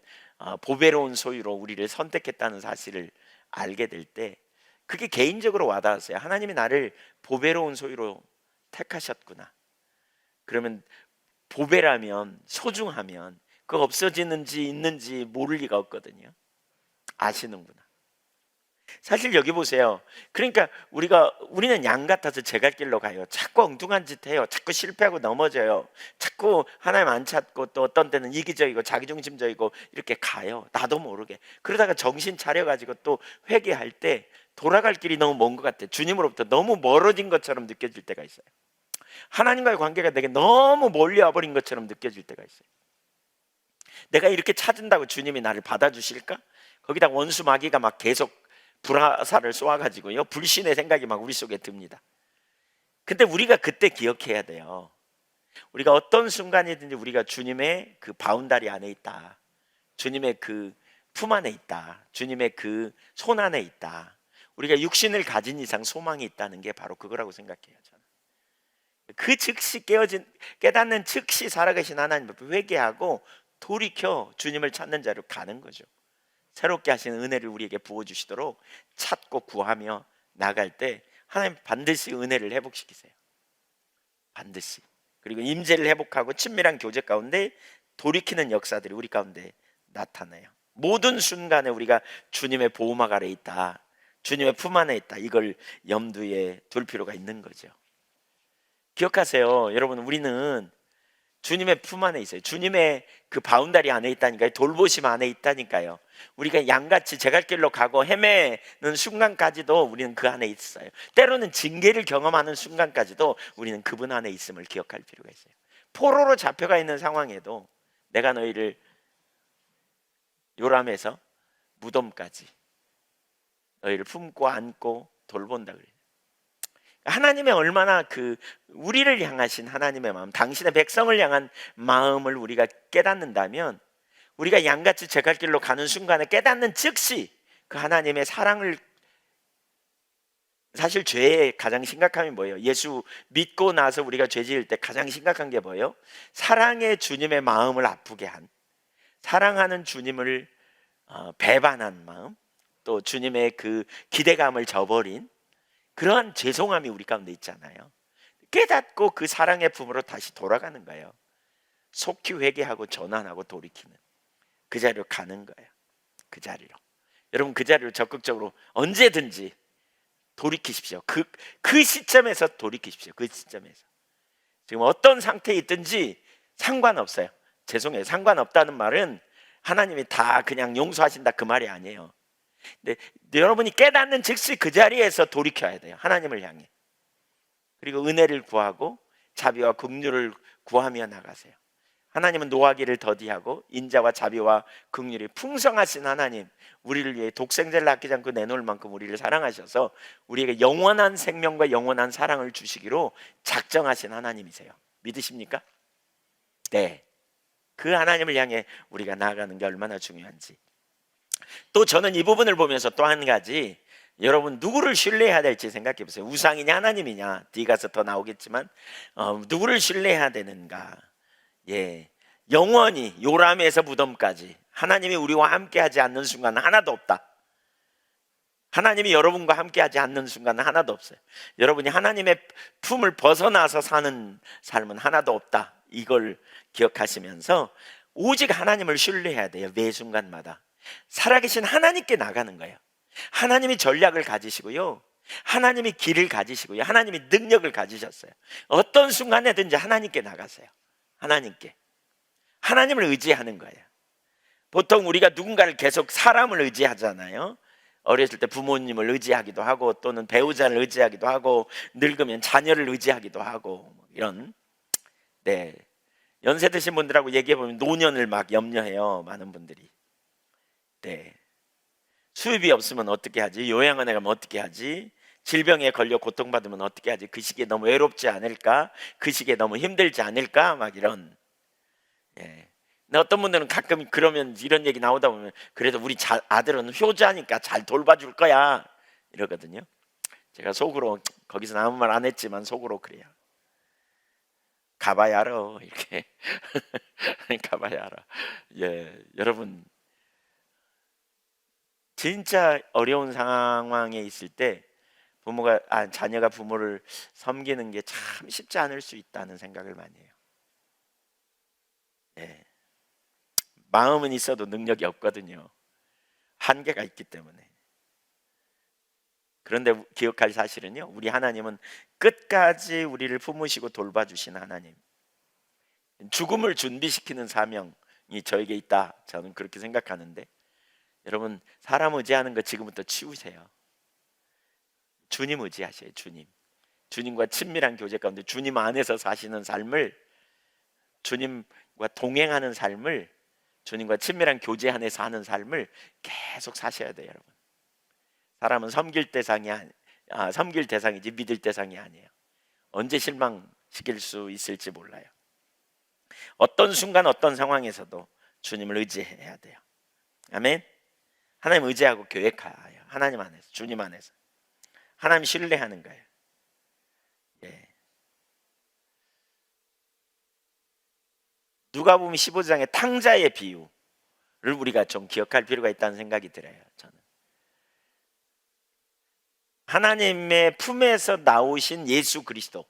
보배로운 소유로 우리를 선택했다는 사실을 알게 될 때 그게 개인적으로 와닿았어요. 하나님이 나를 보배로운 소유로 택하셨구나. 그러면 보배라면, 소중하면 그거 없어지는지 있는지 모를 리가 없거든요. 아시는구나. 사실 여기 보세요. 그러니까 우리는 양 같아서 제 갈 길로 가요. 자꾸 엉뚱한 짓 해요. 자꾸 실패하고 넘어져요. 자꾸 하나님 안 찾고, 또 어떤 때는 이기적이고 자기중심적이고 이렇게 가요. 나도 모르게. 그러다가 정신 차려가지고 또 회개할 때 돌아갈 길이 너무 먼 것 같아요. 주님으로부터 너무 멀어진 것처럼 느껴질 때가 있어요. 하나님과의 관계가 내게 너무 멀리 와버린 것처럼 느껴질 때가 있어요. 내가 이렇게 찾은다고 주님이 나를 받아주실까? 거기다 원수 마귀가 막 계속 불화살을 쏘아가지고요, 불신의 생각이 막 우리 속에 듭니다. 근데 우리가 그때 기억해야 돼요. 우리가 어떤 순간이든지 우리가 주님의 그 바운다리 안에 있다, 주님의 그 품 안에 있다, 주님의 그 손 안에 있다. 우리가 육신을 가진 이상 소망이 있다는 게 바로 그거라고 생각해요. 저는 그 즉시 깨닫는 즉시 살아계신 하나님 앞에 회개하고 돌이켜 주님을 찾는 자로 가는 거죠. 새롭게 하시는 은혜를 우리에게 부어주시도록 찾고 구하며 나갈 때 하나님 반드시 은혜를 회복시키세요. 반드시. 그리고 임재를 회복하고 친밀한 교제 가운데 돌이키는 역사들이 우리 가운데 나타나요. 모든 순간에 우리가 주님의 보호막 아래 있다, 주님의 품 안에 있다, 이걸 염두에 둘 필요가 있는 거죠. 기억하세요. 여러분, 우리는 주님의 품 안에 있어요. 주님의 그 바운다리 안에 있다니까요. 돌보심 안에 있다니까요. 우리가 양같이 제 갈 길로 가고 헤매는 순간까지도 우리는 그 안에 있어요. 때로는 징계를 경험하는 순간까지도 우리는 그분 안에 있음을 기억할 필요가 있어요. 포로로 잡혀가 있는 상황에도 내가 너희를 요람에서 무덤까지 너희를 품고 안고 돌본다 그래요. 하나님의 얼마나 그 우리를 향하신 하나님의 마음, 당신의 백성을 향한 마음을 우리가 깨닫는다면, 우리가 양같이 제 갈 길로 가는 순간에 깨닫는 즉시 그 하나님의 사랑을, 사실 죄의 가장 심각함이 뭐예요? 예수 믿고 나서 우리가 죄 지을 때 가장 심각한 게 뭐예요? 사랑의 주님의 마음을 아프게 한, 사랑하는 주님을 배반한 마음, 또 주님의 그 기대감을 저버린 그러한 죄송함이 우리 가운데 있잖아요. 깨닫고 그 사랑의 품으로 다시 돌아가는 거예요. 속히 회개하고 전환하고 돌이키는 그 자리로 가는 거예요. 그 자리로. 여러분, 그 자리로 적극적으로 언제든지 돌이키십시오. 그 시점에서 돌이키십시오. 그 시점에서. 지금 어떤 상태에 있든지 상관없어요. 죄송해요. 상관없다는 말은 하나님이 다 그냥 용서하신다 그 말이 아니에요. 근데 여러분이 깨닫는 즉시 그 자리에서 돌이켜야 돼요. 하나님을 향해. 그리고 은혜를 구하고 자비와 긍휼을 구하며 나가세요. 하나님은 노하기를 더디하고 인자와 자비와 긍휼이 풍성하신 하나님, 우리를 위해 독생자를 아끼지 않고 내놓을 만큼 우리를 사랑하셔서 우리에게 영원한 생명과 영원한 사랑을 주시기로 작정하신 하나님이세요. 믿으십니까? 네. 그 하나님을 향해 우리가 나아가는 게 얼마나 중요한지. 또 저는 이 부분을 보면서 또 한 가지, 여러분 누구를 신뢰해야 될지 생각해 보세요. 우상이냐 하나님이냐, 뒤 가서 더 나오겠지만 누구를 신뢰해야 되는가. 예, 영원히 요람에서 무덤까지 하나님이 우리와 함께하지 않는 순간은 하나도 없다. 하나님이 여러분과 함께하지 않는 순간은 하나도 없어요. 여러분이 하나님의 품을 벗어나서 사는 삶은 하나도 없다. 이걸 기억하시면서 오직 하나님을 신뢰해야 돼요. 매 순간마다 살아계신 하나님께 나가는 거예요. 하나님이 전략을 가지시고요, 하나님이 길을 가지시고요, 하나님이 능력을 가지셨어요. 어떤 순간에든지 하나님께 나가세요. 하나님을 의지하는 거예요. 보통 우리가 누군가를 계속 사람을 의지하잖아요. 어렸을 때 부모님을 의지하기도 하고, 또는 배우자를 의지하기도 하고, 늙으면 자녀를 의지하기도 하고, 이런. 네, 연세 드신 분들하고 얘기해 보면 노년을 막 염려해요, 많은 분들이. 네, 수입이 없으면 어떻게 하지? 요양원에 가면 어떻게 하지? 질병에 걸려 고통받으면 어떻게 하지? 그 시기에 너무 외롭지 않을까? 그 시기에 너무 힘들지 않을까? 막 이런. 예. 근데 어떤 분들은 가끔 그러면 이런 얘기 나오다 보면 그래도 우리 아들은 효자니까 잘 돌봐줄 거야 이러거든요. 제가 속으로, 거기서 아무 말 안 했지만 속으로 그래요. 가봐야 알아 이렇게. 가봐야 알아. 예, 여러분 진짜 어려운 상황에 있을 때 자녀가 부모를 섬기는 게 참 쉽지 않을 수 있다는 생각을 많이 해요. 예. 마음은 있어도 능력이 없거든요. 한계가 있기 때문에. 그런데 기억할 사실은요, 우리 하나님은 끝까지 우리를 품으시고 돌봐주신 하나님, 죽음을 준비시키는 사명이 저에게 있다, 저는 그렇게 생각하는데, 여러분 사람 의지하는 거 지금부터 치우세요. 주님 의지하세요. 주님과 친밀한 교제 가운데 주님 안에서 사시는 삶을, 주님과 동행하는 삶을, 주님과 친밀한 교제 안에서 하는 삶을 계속 사셔야 돼요. 여러분, 사람은 섬길 대상이지 믿을 대상이 아니에요. 언제 실망시킬 수 있을지 몰라요. 어떤 순간 어떤 상황에서도 주님을 의지해야 돼요. 아멘. 하나님 의지하고 계획하여 하나님 안에서, 주님 안에서 하나님 신뢰하는 거예요. 예. 누가복음 15장의 탕자의 비유를 우리가 좀 기억할 필요가 있다는 생각이 들어요. 저는 하나님의 품에서 나오신 예수 그리스도,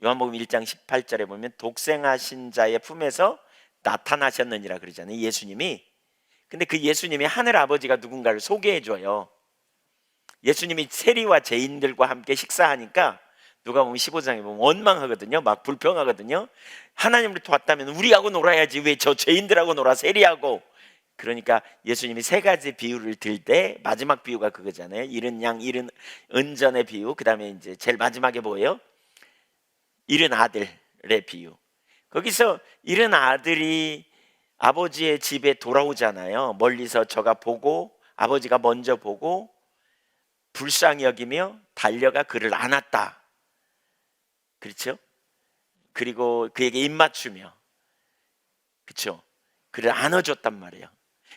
요한복음 1장 18절에 보면 독생하신 자의 품에서 나타나셨느니라 그러잖아요, 예수님이. 근데 그 예수님이 하늘 아버지가 누군가를 소개해 줘요. 예수님이 세리와 죄인들과 함께 식사하니까 누가복음 15장에 보면 원망하거든요. 막 불평하거든요. 하나님을 도왔다면 우리하고 놀아야지 왜 저 죄인들하고 놀아, 세리하고. 그러니까 예수님이 세 가지 비유를 들 때 마지막 비유가 그거잖아요. 잃은 양, 잃은 은전의 비유. 그 다음에 이제 제일 마지막에 뭐예요? 잃은 아들의 비유. 거기서 잃은 아들이 아버지의 집에 돌아오잖아요. 멀리서 저가 보고, 아버지가 먼저 보고 불쌍히 여기며 달려가 그를 안았다. 그렇죠? 그리고 그에게 입맞추며, 그렇죠? 그를 안아줬단 말이에요.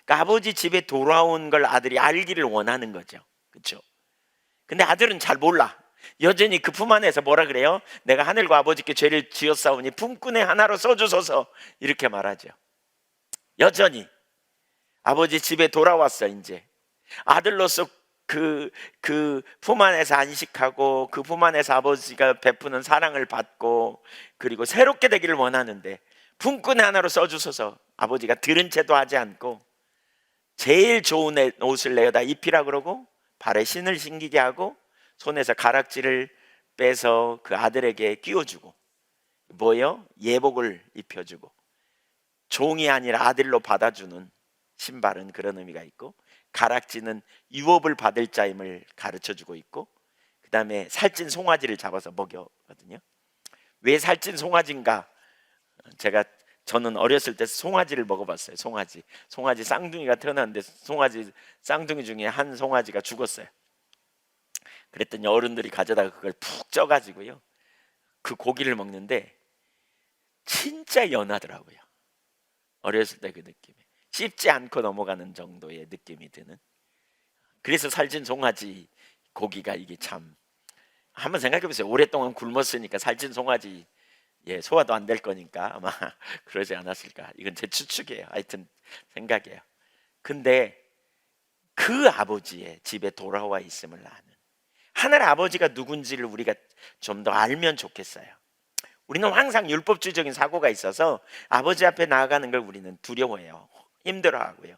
그러니까 아버지 집에 돌아온 걸 아들이 알기를 원하는 거죠. 그렇죠? 근데 아들은 잘 몰라. 여전히 그 품 안에서 뭐라 그래요? 내가 하늘과 아버지께 죄를 지었사오니 품꾼의 하나로 써주소서, 이렇게 말하죠. 여전히 아버지 집에 돌아왔어. 이제 아들로서 그 품 안에서 안식하고 그 품 안에서 아버지가 베푸는 사랑을 받고 그리고 새롭게 되기를 원하는데, 품꾼의 하나로 써주소서, 아버지가 들은 채도 하지 않고 제일 좋은 옷을 내어다 입히라 그러고 발에 신을 신기게 하고 손에서 가락지를 빼서 그 아들에게 끼워주고, 뭐예요? 예복을 입혀주고 종이 아니라 아들로 받아주는 신발은 그런 의미가 있고, 가락지는 유업을 받을 자임을 가르쳐주고 있고, 그 다음에 살찐 송아지를 잡아서 먹여거든요. 왜 살찐 송아지인가? 저는 어렸을 때 송아지를 먹어봤어요. 송아지 쌍둥이가 태어났는데 송아지 쌍둥이 중에 한 송아지가 죽었어요. 그랬더니 어른들이 가져다가 그걸 푹 쪄가지고요, 그 고기를 먹는데 진짜 연하더라고요. 어렸을 때 그 느낌이 씹지 않고 넘어가는 정도의 느낌이 드는. 그래서 살찐 송아지 고기가 이게 참, 한번 생각해 보세요. 오랫동안 굶었으니까 살찐 송아지, 소화도 안 될 거니까 아마 그러지 않았을까. 이건 제 추측이에요. 하여튼 생각이에요. 근데 그 아버지의 집에 돌아와 있음을 아는 하늘 아버지가 누군지를 우리가 좀 더 알면 좋겠어요. 우리는 항상 율법주의적인 사고가 있어서 아버지 앞에 나아가는 걸 우리는 두려워해요. 힘들어하고요.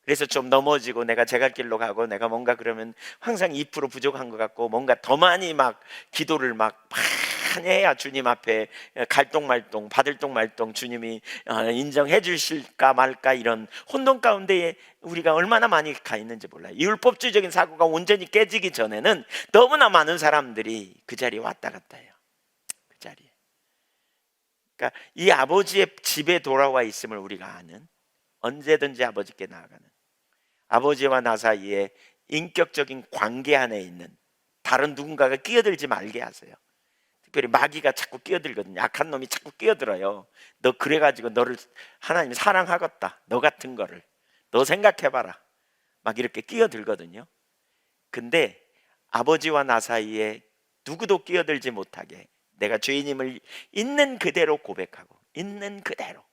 그래서 좀 넘어지고 내가 제 갈 길로 가고 내가 뭔가 그러면 항상 2% 부족한 것 같고, 뭔가 더 많이 막 기도를 막 많이 해야 주님 앞에 갈똥말똥 받을똥말똥 주님이 인정해 주실까 말까, 이런 혼돈 가운데 우리가 얼마나 많이 가 있는지 몰라요. 율법주의적인 사고가 온전히 깨지기 전에는 너무나 많은 사람들이 그 자리에 왔다 갔다 해요. 그 자리에. 그러니까 이 아버지의 집에 돌아와 있음을 우리가 아는, 언제든지 아버지께 나아가는, 아버지와 나 사이에 인격적인 관계 안에 있는 다른 누군가가 끼어들지 말게 하세요. 특별히 마귀가 자꾸 끼어들거든요. 악한 놈이 자꾸 끼어들어요. 너 그래가지고 너를 하나님이 사랑하겠다, 너 같은 거를 너 생각해봐라, 막 이렇게 끼어들거든요. 근데 아버지와 나 사이에 누구도 끼어들지 못하게 내가 죄인임을 있는 그대로 고백하고, 있는 그대로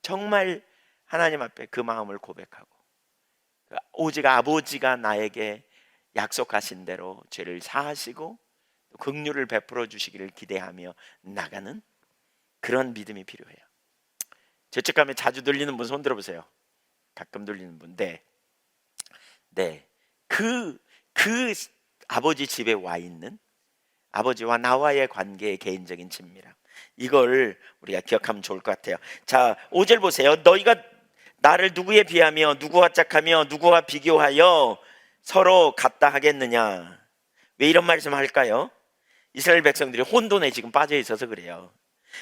정말 하나님 앞에 그 마음을 고백하고, 오직 아버지가 나에게 약속하신 대로 죄를 사하시고 긍휼을 베풀어 주시기를 기대하며 나가는 그런 믿음이 필요해요. 저쪽 가면 자주 들리는 분 손 들어보세요. 가끔 들리는 분. 네. 그 아버지 집에 와 있는 아버지와 나와의 관계의 개인적인 친밀함, 이걸 우리가 기억하면 좋을 것 같아요. 자, 5절 보세요. 너희가 나를 누구에 비하며 누구와 짝하며 누구와 비교하여 서로 같다 하겠느냐? 왜 이런 말씀 할까요? 이스라엘 백성들이 혼돈에 지금 빠져 있어서 그래요.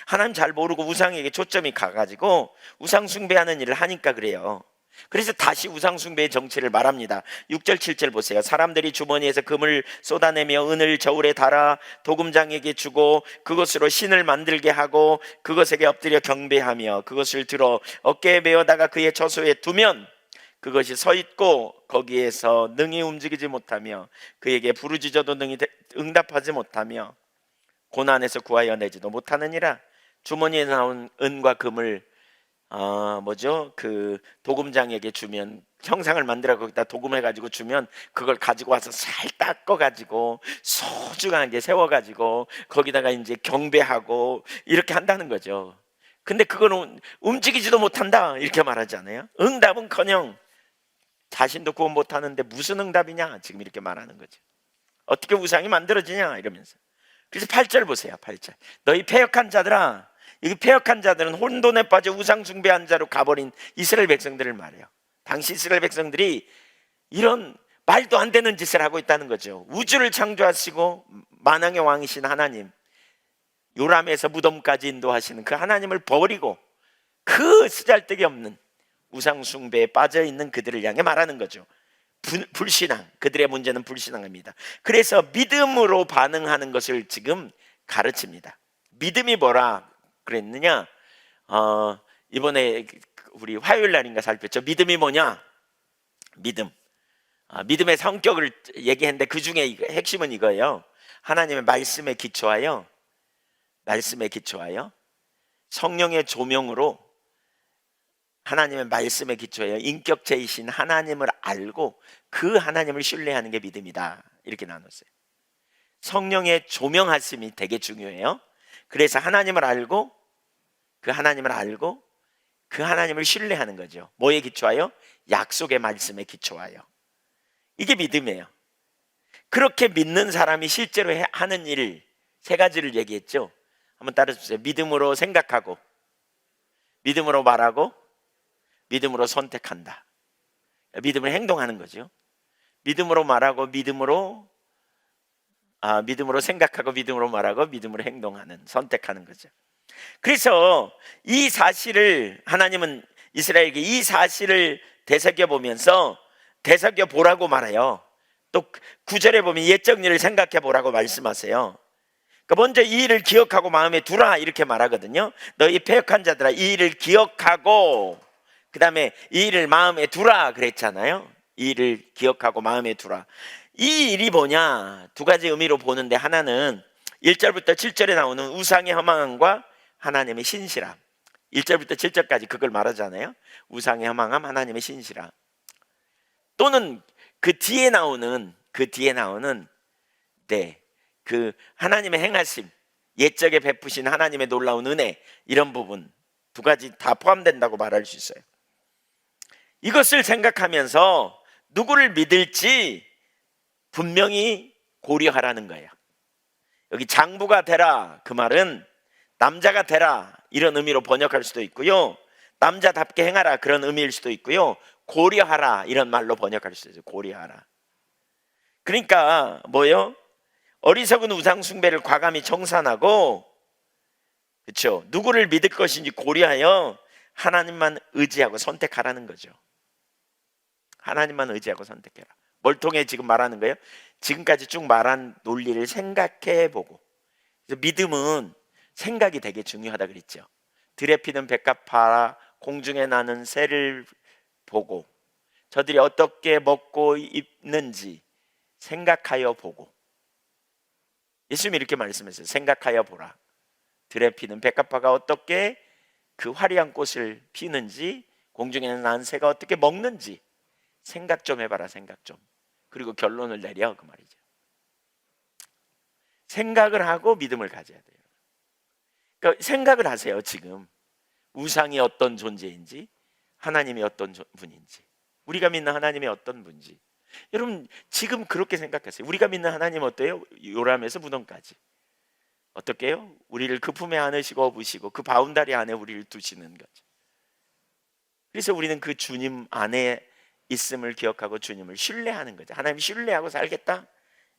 하나님 잘 모르고 우상에게 초점이 가가지고 우상 숭배하는 일을 하니까 그래요. 그래서 다시 우상 숭배의 정체를 말합니다. 6절 7절 보세요. 사람들이 주머니에서 금을 쏟아내며 은을 저울에 달아 도금장에게 주고 그것으로 신을 만들게 하고 그것에게 엎드려 경배하며 그것을 들어 어깨에 메어다가 그의 처소에 두면 그것이 서 있고 거기에서 능히 움직이지 못하며 그에게 부르짖어도 능히 응답하지 못하며 고난에서 구하여 내지도 못하느니라. 주머니에 나온 은과 금을 그 도금장에게 주면, 형상을 만들어 거기다 도금해가지고 주면 그걸 가지고 와서 잘 닦아가지고 소중하게 세워가지고 거기다가 이제 경배하고 이렇게 한다는 거죠. 근데 그거는 움직이지도 못한다 이렇게 말하지 않아요? 응답은커녕 자신도 구원 못하는데 무슨 응답이냐 지금 이렇게 말하는 거죠. 어떻게 우상이 만들어지냐 이러면서. 그래서 8절 보세요. 8절. 너희 패역한 자들아, 이 패역한 자들은 혼돈에 빠져 우상 숭배한 자로 가버린 이스라엘 백성들을 말해요. 당시 이스라엘 백성들이 이런 말도 안 되는 짓을 하고 있다는 거죠. 우주를 창조하시고 만왕의 왕이신 하나님, 요람에서 무덤까지 인도하시는 그 하나님을 버리고 그 쓰잘데기 없는 우상 숭배에 빠져 있는 그들을 향해 말하는 거죠. 불신앙, 그들의 문제는 불신앙입니다. 그래서 믿음으로 반응하는 것을 지금 가르칩니다. 믿음이 뭐라 그랬느냐? 이번에 우리 화요일 날인가 살폈죠. 믿음이 뭐냐? 믿음의 성격을 얘기했는데 그 중에 핵심은 이거예요. 하나님의 말씀에 기초하여 성령의 조명으로 하나님의 말씀에 기초하여 인격체이신 하나님을 알고 그 하나님을 신뢰하는 게 믿음이다. 이렇게 나눴어요. 성령의 조명하심이 되게 중요해요. 그래서 하나님을 알고 그 하나님을 신뢰하는 거죠. 뭐에 기초하여? 약속의 말씀에 기초하여. 이게 믿음이에요. 그렇게 믿는 사람이 실제로 하는 일 세 가지를 얘기했죠. 한번 따라주세요. 믿음으로 생각하고, 믿음으로 말하고, 믿음으로 선택한다. 믿음으로 행동하는 거죠. 믿음으로 말하고 믿음으로 생각하고 믿음으로 말하고 믿음으로 행동하는, 선택하는 거죠. 그래서 이 사실을 하나님은 이스라엘에게 이 사실을 되새겨 보면서 되새겨 보라고 말해요. 또 9절에 보면 옛적 일을 생각해 보라고 말씀하세요. 그러니까 먼저 이 일을 기억하고 마음에 두라 이렇게 말하거든요. 너희 패역한 자들아 이 일을 기억하고, 그 다음에 이 일을 마음에 두라 그랬잖아요. 이 일을 기억하고 마음에 두라. 이 일이 뭐냐, 두 가지 의미로 보는데, 하나는 1절부터 7절에 나오는 우상의 허망함과 하나님의 신실함. 1절부터 7절까지 그걸 말하잖아요. 우상의 허망함, 하나님의 신실함. 또는 그 뒤에 나오는 그 하나님의 행하심, 옛적에 베푸신 하나님의 놀라운 은혜, 이런 부분 두 가지 다 포함된다고 말할 수 있어요. 이것을 생각하면서 누구를 믿을지 분명히 고려하라는 거예요. 여기 장부가 되라, 그 말은 남자가 되라 이런 의미로 번역할 수도 있고요, 남자답게 행하라 그런 의미일 수도 있고요, 고려하라 이런 말로 번역할 수도 있어요. 고려하라. 그러니까 뭐예요? 어리석은 우상 숭배를 과감히 청산하고, 그렇죠? 누구를 믿을 것인지 고려하여 하나님만 의지하고 선택하라는 거죠. 하나님만 의지하고 선택해라. 뭘 통해 지금 말하는 거예요? 지금까지 쭉 말한 논리를 생각해 보고. 그래서 믿음은 생각이 되게 중요하다 그랬죠. 들에 피는 백합화, 공중에 나는 새를 보고 저들이 어떻게 먹고 입는지 생각하여 보고. 예수님이 이렇게 말씀했어요. 생각하여 보라. 들에 피는 백합화가 어떻게 그 화려한 꽃을 피는지, 공중에 나는 새가 어떻게 먹는지 생각 좀 해봐라. 생각 좀. 그리고 결론을 내려, 그 말이죠. 생각을 하고 믿음을 가져야 돼요. 그러니까 생각을 하세요. 지금 우상이 어떤 존재인지, 하나님이 어떤 분인지, 우리가 믿는 하나님이 어떤 분인지. 여러분 지금 그렇게 생각하세요. 우리가 믿는 하나님 어때요? 요람에서 무덤까지 어떻게 해요? 우리를 그 품에 안으시고 업으시고 그 바운다리 안에 우리를 두시는 거죠. 그래서 우리는 그 주님 안에 있음을 기억하고 주님을 신뢰하는 거죠. 하나님 신뢰하고 살겠다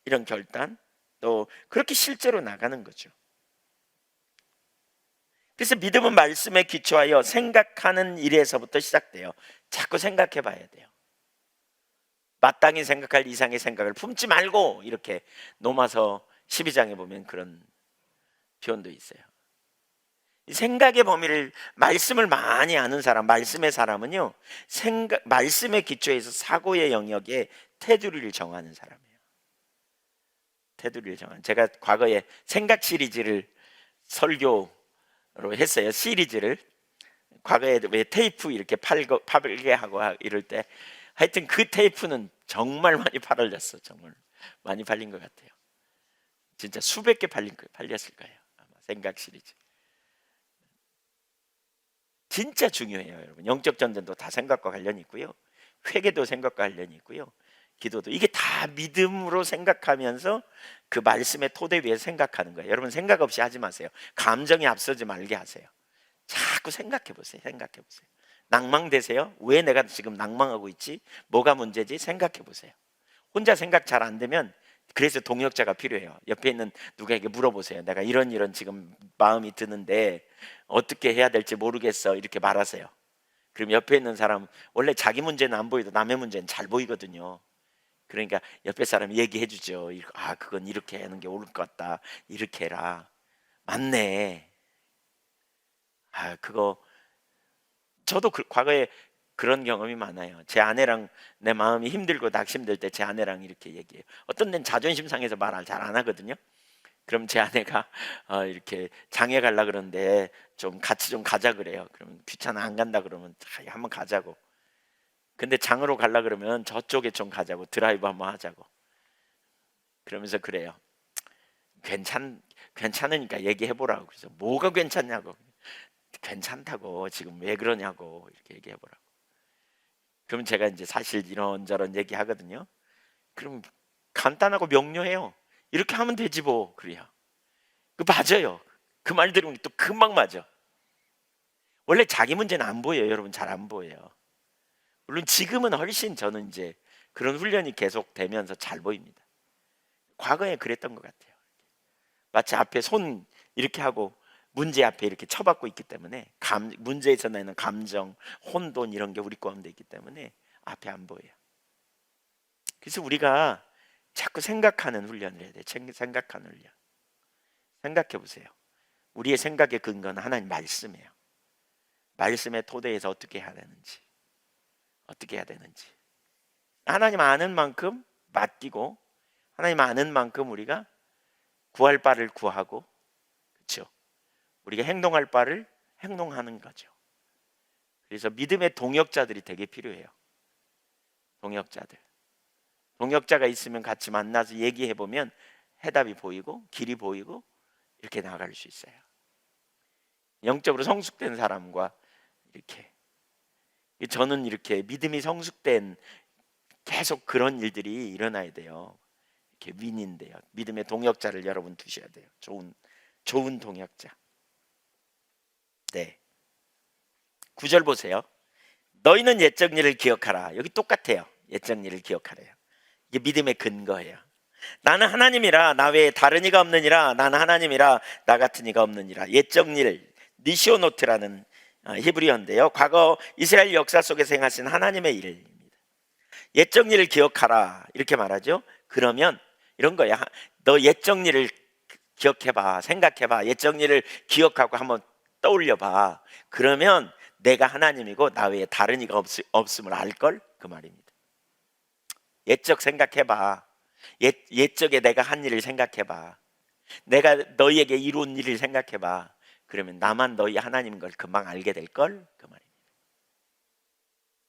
이런 결단, 또 그렇게 실제로 나가는 거죠. 그래서 믿음은 말씀에 기초하여 생각하는 일에서부터 시작돼요. 자꾸 생각해 봐야 돼요. 마땅히 생각할 이상의 생각을 품지 말고, 이렇게 로마서 12장에 보면 그런 표현도 있어요. 이 생각의 범위를, 말씀을 많이 아는 사람, 말씀의 사람은요, 말씀의 기초에서 사고의 영역에 테두리를 정하는 사람이에요. 테두리를 정하는. 제가 과거에 생각 시리즈를 설교로 했어요. 시리즈를. 과거에 왜 테이프 이렇게 팔게 하고 이럴 때, 하여튼 그 테이프는 정말 많이 팔렸어. 정말 많이 팔린 것 같아요. 진짜 수백 개 팔렸을 거예요. 아마 생각 시리즈. 진짜 중요해요, 여러분. 영적 전쟁도 다 생각과 관련이 있고요, 회개도 생각과 관련이 있고요, 기도도. 이게 다 믿음으로 생각하면서 그 말씀의 토대 위에 생각하는 거예요. 여러분 생각 없이 하지 마세요. 감정이 앞서지 말게 하세요. 자꾸 생각해 보세요. 생각해 보세요. 낭망되세요? 왜 내가 지금 낭망하고 있지? 뭐가 문제지? 생각해 보세요. 혼자 생각 잘 안 되면, 그래서 동역자가 필요해요. 옆에 있는 누구에게 물어보세요. 내가 이런 지금 마음이 드는데 어떻게 해야 될지 모르겠어, 이렇게 말하세요. 그럼 옆에 있는 사람, 원래 자기 문제는 안 보이도 남의 문제는 잘 보이거든요. 그러니까 옆에 사람이 얘기해 주죠. 아, 그건 이렇게 하는 게 옳을 것 같다, 이렇게 해라. 맞네. 아, 그거 저도 과거에 그런 경험이 많아요. 제 아내랑 내 마음이 힘들고 낙심될 때 제 아내랑 이렇게 얘기해요. 어떤 데는 자존심 상해서 말 잘 안 하거든요. 그럼 제 아내가 이렇게 장에 가려 그러는데 좀 같이 좀 가자 그래요. 그러면 귀찮아, 안 간다 그러면 한번 가자고. 근데 장으로 가려 그러면 저쪽에 좀 가자고, 드라이브 한번 하자고. 그러면서 그래요. 괜찮으니까 얘기해 보라고. 그래서 뭐가 괜찮냐고. 괜찮다고, 지금 왜 그러냐고, 이렇게 얘기해 보라고. 그럼 제가 이제 사실 이런저런 얘기 하거든요. 그럼 간단하고 명료해요. 이렇게 하면 되지 뭐. 그래요. 그 맞아요. 그 말 들으면 또 금방 맞아. 원래 자기 문제는 안 보여요. 여러분 잘 안 보여요. 물론 지금은 훨씬 저는 이제 그런 훈련이 계속되면서 잘 보입니다. 과거에 그랬던 것 같아요. 마치 앞에 손 이렇게 하고 문제 앞에 이렇게 쳐박고 있기 때문에 문제에서 나는 감정, 혼돈 이런 게 우리 가운데 있기 때문에 앞에 안 보여요. 그래서 우리가 자꾸 생각하는 훈련을 해야 돼요. 생각하는 훈련. 생각해 보세요. 우리의 생각의 근거는 하나님 말씀이에요. 말씀의 토대에서 어떻게 해야 되는지, 어떻게 해야 되는지. 하나님 아는 만큼 맡기고, 하나님 아는 만큼 우리가 구할 바를 구하고, 그렇죠? 우리가 행동할 바를 행동하는 거죠. 그래서 믿음의 동역자들이 되게 필요해요. 동역자들. 동역자가 있으면 같이 만나서 얘기해 보면 해답이 보이고 길이 보이고 이렇게 나아갈 수 있어요. 영적으로 성숙된 사람과 이렇게, 저는 이렇게 믿음이 성숙된 계속 그런 일들이 일어나야 돼요. 이렇게 윈인데요. 믿음의 동역자를 여러분 두셔야 돼요. 좋은 동역자. 네. 9절 보세요. 너희는 옛적 일을 기억하라. 여기 똑같아요. 옛적 일을 기억하래요. 이게 믿음의 근거예요. 나는 하나님이라 나 외에 다른 이가 없느니라. 나는 하나님이라 나 같은 이가 없느니라. 옛적 일, 니시오노트라는 히브리어인데요. 과거 이스라엘 역사 속에서 행하신 하나님의 일입니다. 옛적 일을 기억하라 이렇게 말하죠. 그러면 이런 거야. 너 옛적 일을 기억해봐. 생각해봐. 옛적 일을 기억하고 한번 떠올려봐. 그러면 내가 하나님이고 나 외에 다른 이가 없음을 알걸? 그 말입니다. 옛적 생각해봐. 옛적에 내가 한 일을 생각해봐. 내가 너희에게 이룬 일을 생각해봐. 그러면 나만 너희 하나님인 걸 금방 알게 될걸? 그 말입니다.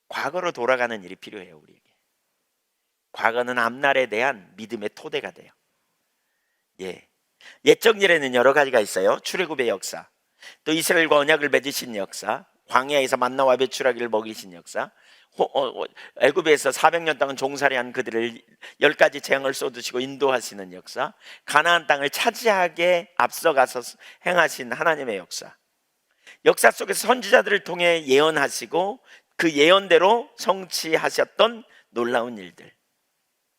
과거로 돌아가는 일이 필요해요. 우리에게. 과거는 앞날에 대한 믿음의 토대가 돼요. 예. 옛적 일에는 여러 가지가 있어요. 출애굽의 역사, 또 이스라엘과 언약을 맺으신 역사, 광야에서 만나와 배출하기를 먹이신 역사, 애굽에서 400년 동안 종살이한 그들을 10가지 재앙을 쏟으시고 인도하시는 역사, 가나안 땅을 차지하게 앞서가서 행하신 하나님의 역사 속에서 선지자들을 통해 예언하시고 그 예언대로 성취하셨던 놀라운 일들.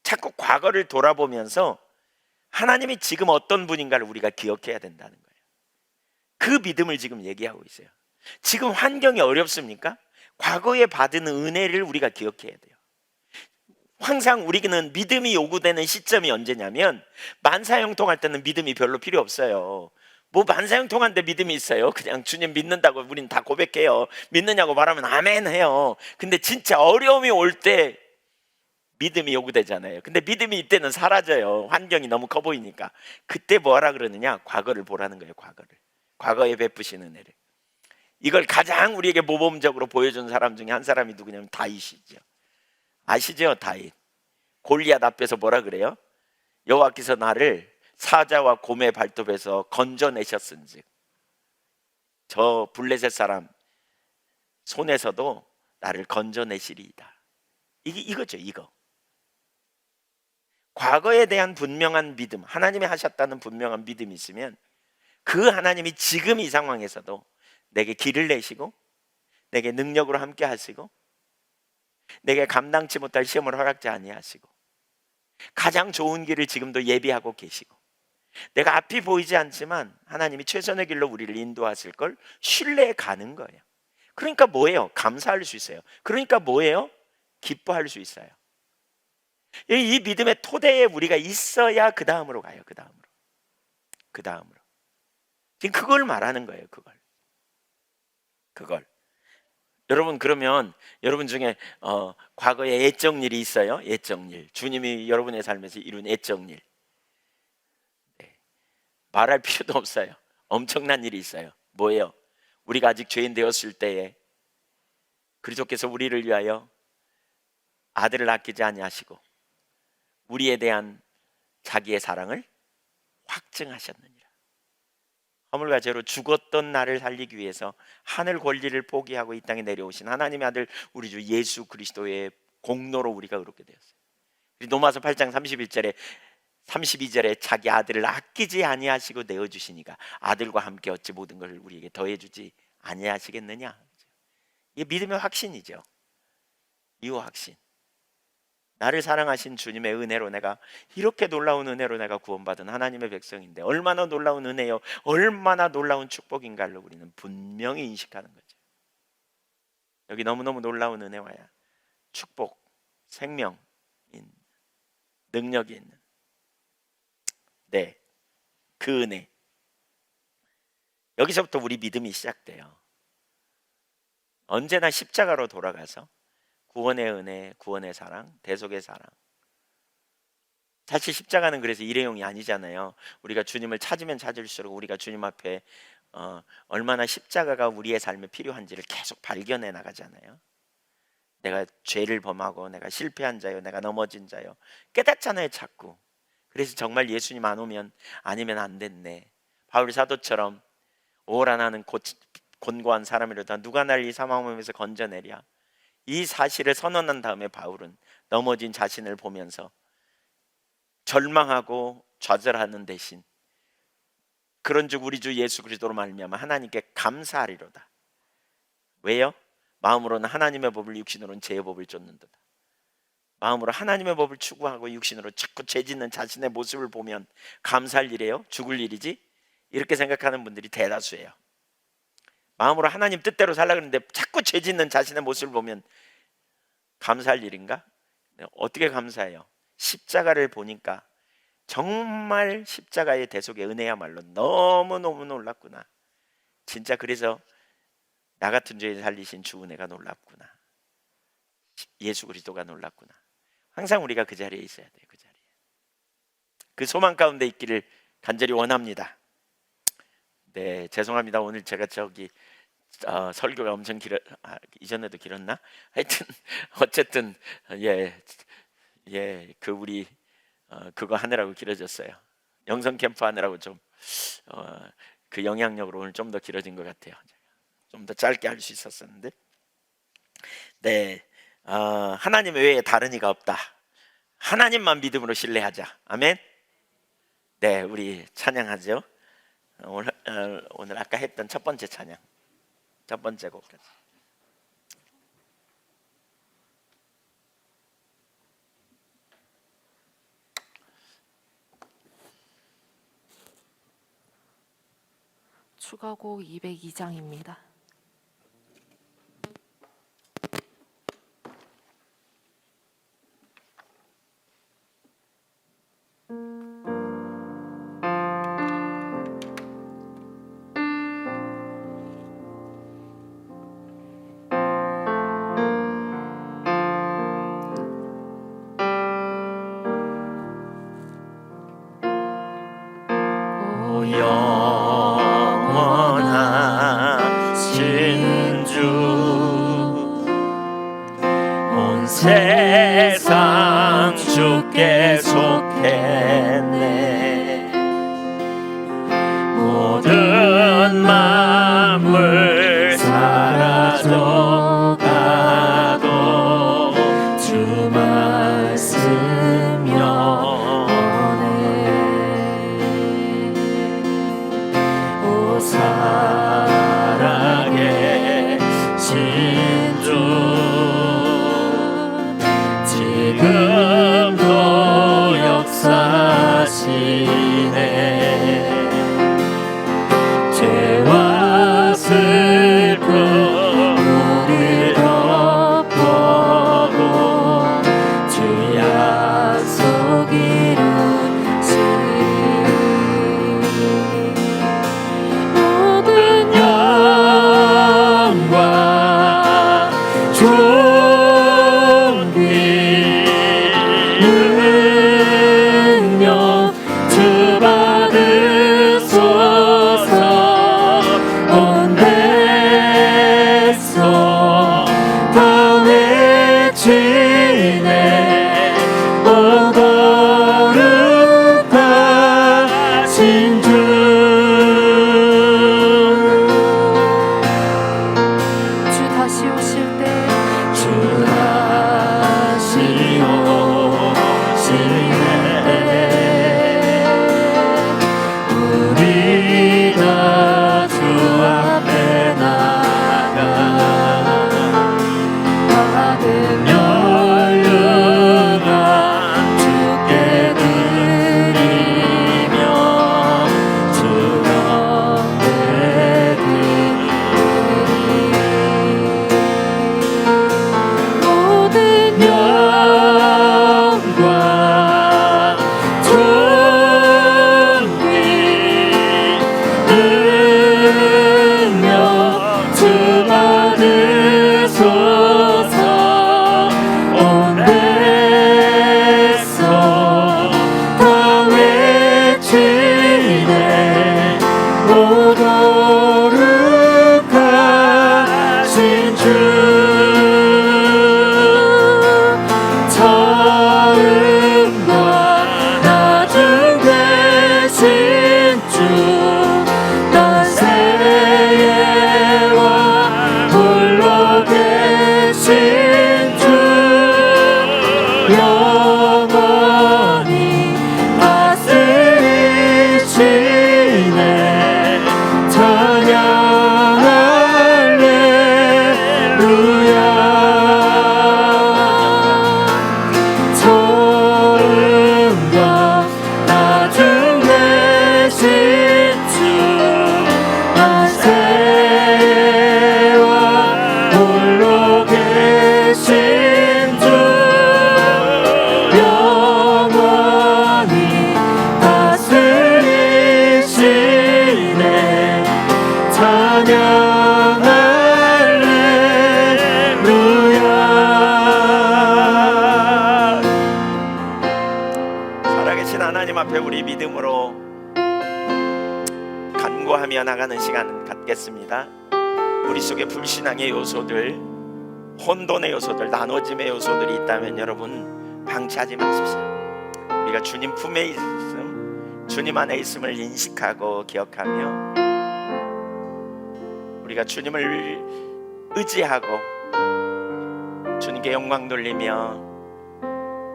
자꾸 과거를 돌아보면서 하나님이 지금 어떤 분인가를 우리가 기억해야 된다는 거예요. 그 믿음을 지금 얘기하고 있어요. 지금 환경이 어렵습니까? 과거에 받은 은혜를 우리가 기억해야 돼요. 항상 우리는 믿음이 요구되는 시점이 언제냐면 만사형통할 때는 믿음이 별로 필요 없어요. 뭐 만사형통한데 믿음이 있어요? 그냥 주님 믿는다고 우린 다 고백해요. 믿느냐고 말하면 아멘 해요. 근데 진짜 어려움이 올 때 믿음이 요구되잖아요. 근데 믿음이 이때는 사라져요. 환경이 너무 커 보이니까. 그때 뭐하라 그러느냐? 과거를 보라는 거예요. 과거에 베푸신 은혜를. 이걸 가장 우리에게 모범적으로 보여준 사람 중에 한 사람이 누구냐면 다윗이죠. 아시죠? 다윗. 골리앗 앞에서 뭐라 그래요? 여호와께서 나를 사자와 곰의 발톱에서 건져내셨은즉 저 블레셋 사람 손에서도 나를 건져내시리이다. 이거죠. 이거. 과거에 대한 분명한 믿음, 하나님이 하셨다는 분명한 믿음이 있으면 그 하나님이 지금 이 상황에서도 내게 길을 내시고 내게 능력으로 함께 하시고 내게 감당치 못할 시험을 허락지 아니하시고 가장 좋은 길을 지금도 예비하고 계시고 내가 앞이 보이지 않지만 하나님이 최선의 길로 우리를 인도하실 걸 신뢰해 가는 거예요. 그러니까 뭐예요? 감사할 수 있어요. 그러니까 뭐예요? 기뻐할 수 있어요. 이 믿음의 토대에 우리가 있어야 그 다음으로 가요. 그 다음으로 지금 그걸 말하는 거예요. 그걸 여러분, 그러면 여러분 중에 과거에 애적 일이 있어요? 애적 일, 주님이 여러분의 삶에서 이룬 애적 일. 네. 말할 필요도 없어요. 엄청난 일이 있어요. 뭐예요? 우리가 아직 죄인 되었을 때에 그리스도께서 우리를 위하여 아들을 아끼지 아니하시고 우리에 대한 자기의 사랑을 확증하셨느니라. 허물과 죄로 죽었던 나를 살리기 위해서 하늘 권리를 포기하고 이 땅에 내려오신 하나님의 아들 우리 주 예수 그리스도의 공로로 우리가 의롭게 되었어요. 로마서 8장 32절에 자기 아들을 아끼지 아니하시고 내어주시니까 아들과 함께 어찌 모든 걸 우리에게 더해주지 아니하시겠느냐. 이게 믿음의 확신이죠. 이후 확신. 나를 사랑하신 주님의 은혜로 내가 이렇게 놀라운 은혜로 내가 구원받은 하나님의 백성인데 얼마나 놀라운 은혜요, 얼마나 놀라운 축복인가를 우리는 분명히 인식하는 거죠. 여기 너무너무 놀라운 은혜와야 축복, 생명인, 능력이 있는 그 은혜. 여기서부터 우리 믿음이 시작돼요. 언제나 십자가로 돌아가서 구원의 은혜, 구원의 사랑, 대속의 사랑. 사실 십자가는 그래서 일회용이 아니잖아요. 우리가 주님을 찾으면 찾을수록 우리가 주님 앞에 얼마나 십자가가 우리의 삶에 필요한지를 계속 발견해 나가잖아요. 내가 죄를 범하고 내가 실패한 자요, 내가 넘어진 자요, 깨닫잖아요 자꾸. 그래서 정말 예수님 안 오면 아니면 안 됐네. 바울 사도처럼 오라 나는 곤고한 사람이로다 누가 날 이 사망함에서 건져내랴. 이 사실을 선언한 다음에 바울은 넘어진 자신을 보면서 절망하고 좌절하는 대신 그런즉 우리 주 예수 그리스도로 말미암아 하나님께 감사하리로다. 왜요? 마음으로는 하나님의 법을, 육신으로는 죄의 법을 쫓는도다. 마음으로 하나님의 법을 추구하고 육신으로 자꾸 죄짓는 자신의 모습을 보면 감사할 일이에요? 죽을 일이지? 이렇게 생각하는 분들이 대다수예요. 마음으로 하나님 뜻대로 살려고 하는데 자꾸 죄짓는 자신의 모습을 보면 감사할 일인가? 어떻게 감사해요? 십자가를 보니까 정말 십자가의 대속의 은혜야말로 너무너무 놀랍구나. 진짜 그래서 나 같은 죄에 살리신 주 은혜가 놀랍구나. 예수 그리스도가 놀랍구나. 항상 우리가 그 자리에 있어야 돼요. 그 자리에. 그 소망 가운데 있기를 간절히 원합니다. 네, 죄송합니다. 오늘 제가 설교가 엄청 이전에도 길었나? 하여튼 어쨌든 그 우리 그거 하느라고 길어졌어요. 영성 캠프 하느라고 좀 그 영향력으로 오늘 좀 더 길어진 것 같아요. 좀 더 짧게 할 수 있었었는데, 하나님 외에 다른 이가 없다. 하나님만 믿음으로 신뢰하자. 아멘. 네, 우리 찬양하죠. 오늘 아까 했던 첫 번째 찬양, 첫 번째 곡까지. 추가곡 202장입니다. 영원하신 주 온 세상 주께 속했네. 모든 만물 사라져가도 주 말씀 영원해. 살아계신 주 지금도 역사 찬양 할렐루야. 살아계신 하나님 앞에 우리 믿음으로 간구하며 나가는 시간 갖겠습니다. 우리 속에 불신앙의 요소들, 혼돈의 요소들, 나눠짐의 요소들이 있다면 여러분 방치하지 마십시오. 우리가 주님 품에 있음, 주님 안에 있음을 인식하고 기억하며 우리가 주님을 의지하고 주님께 영광 돌리며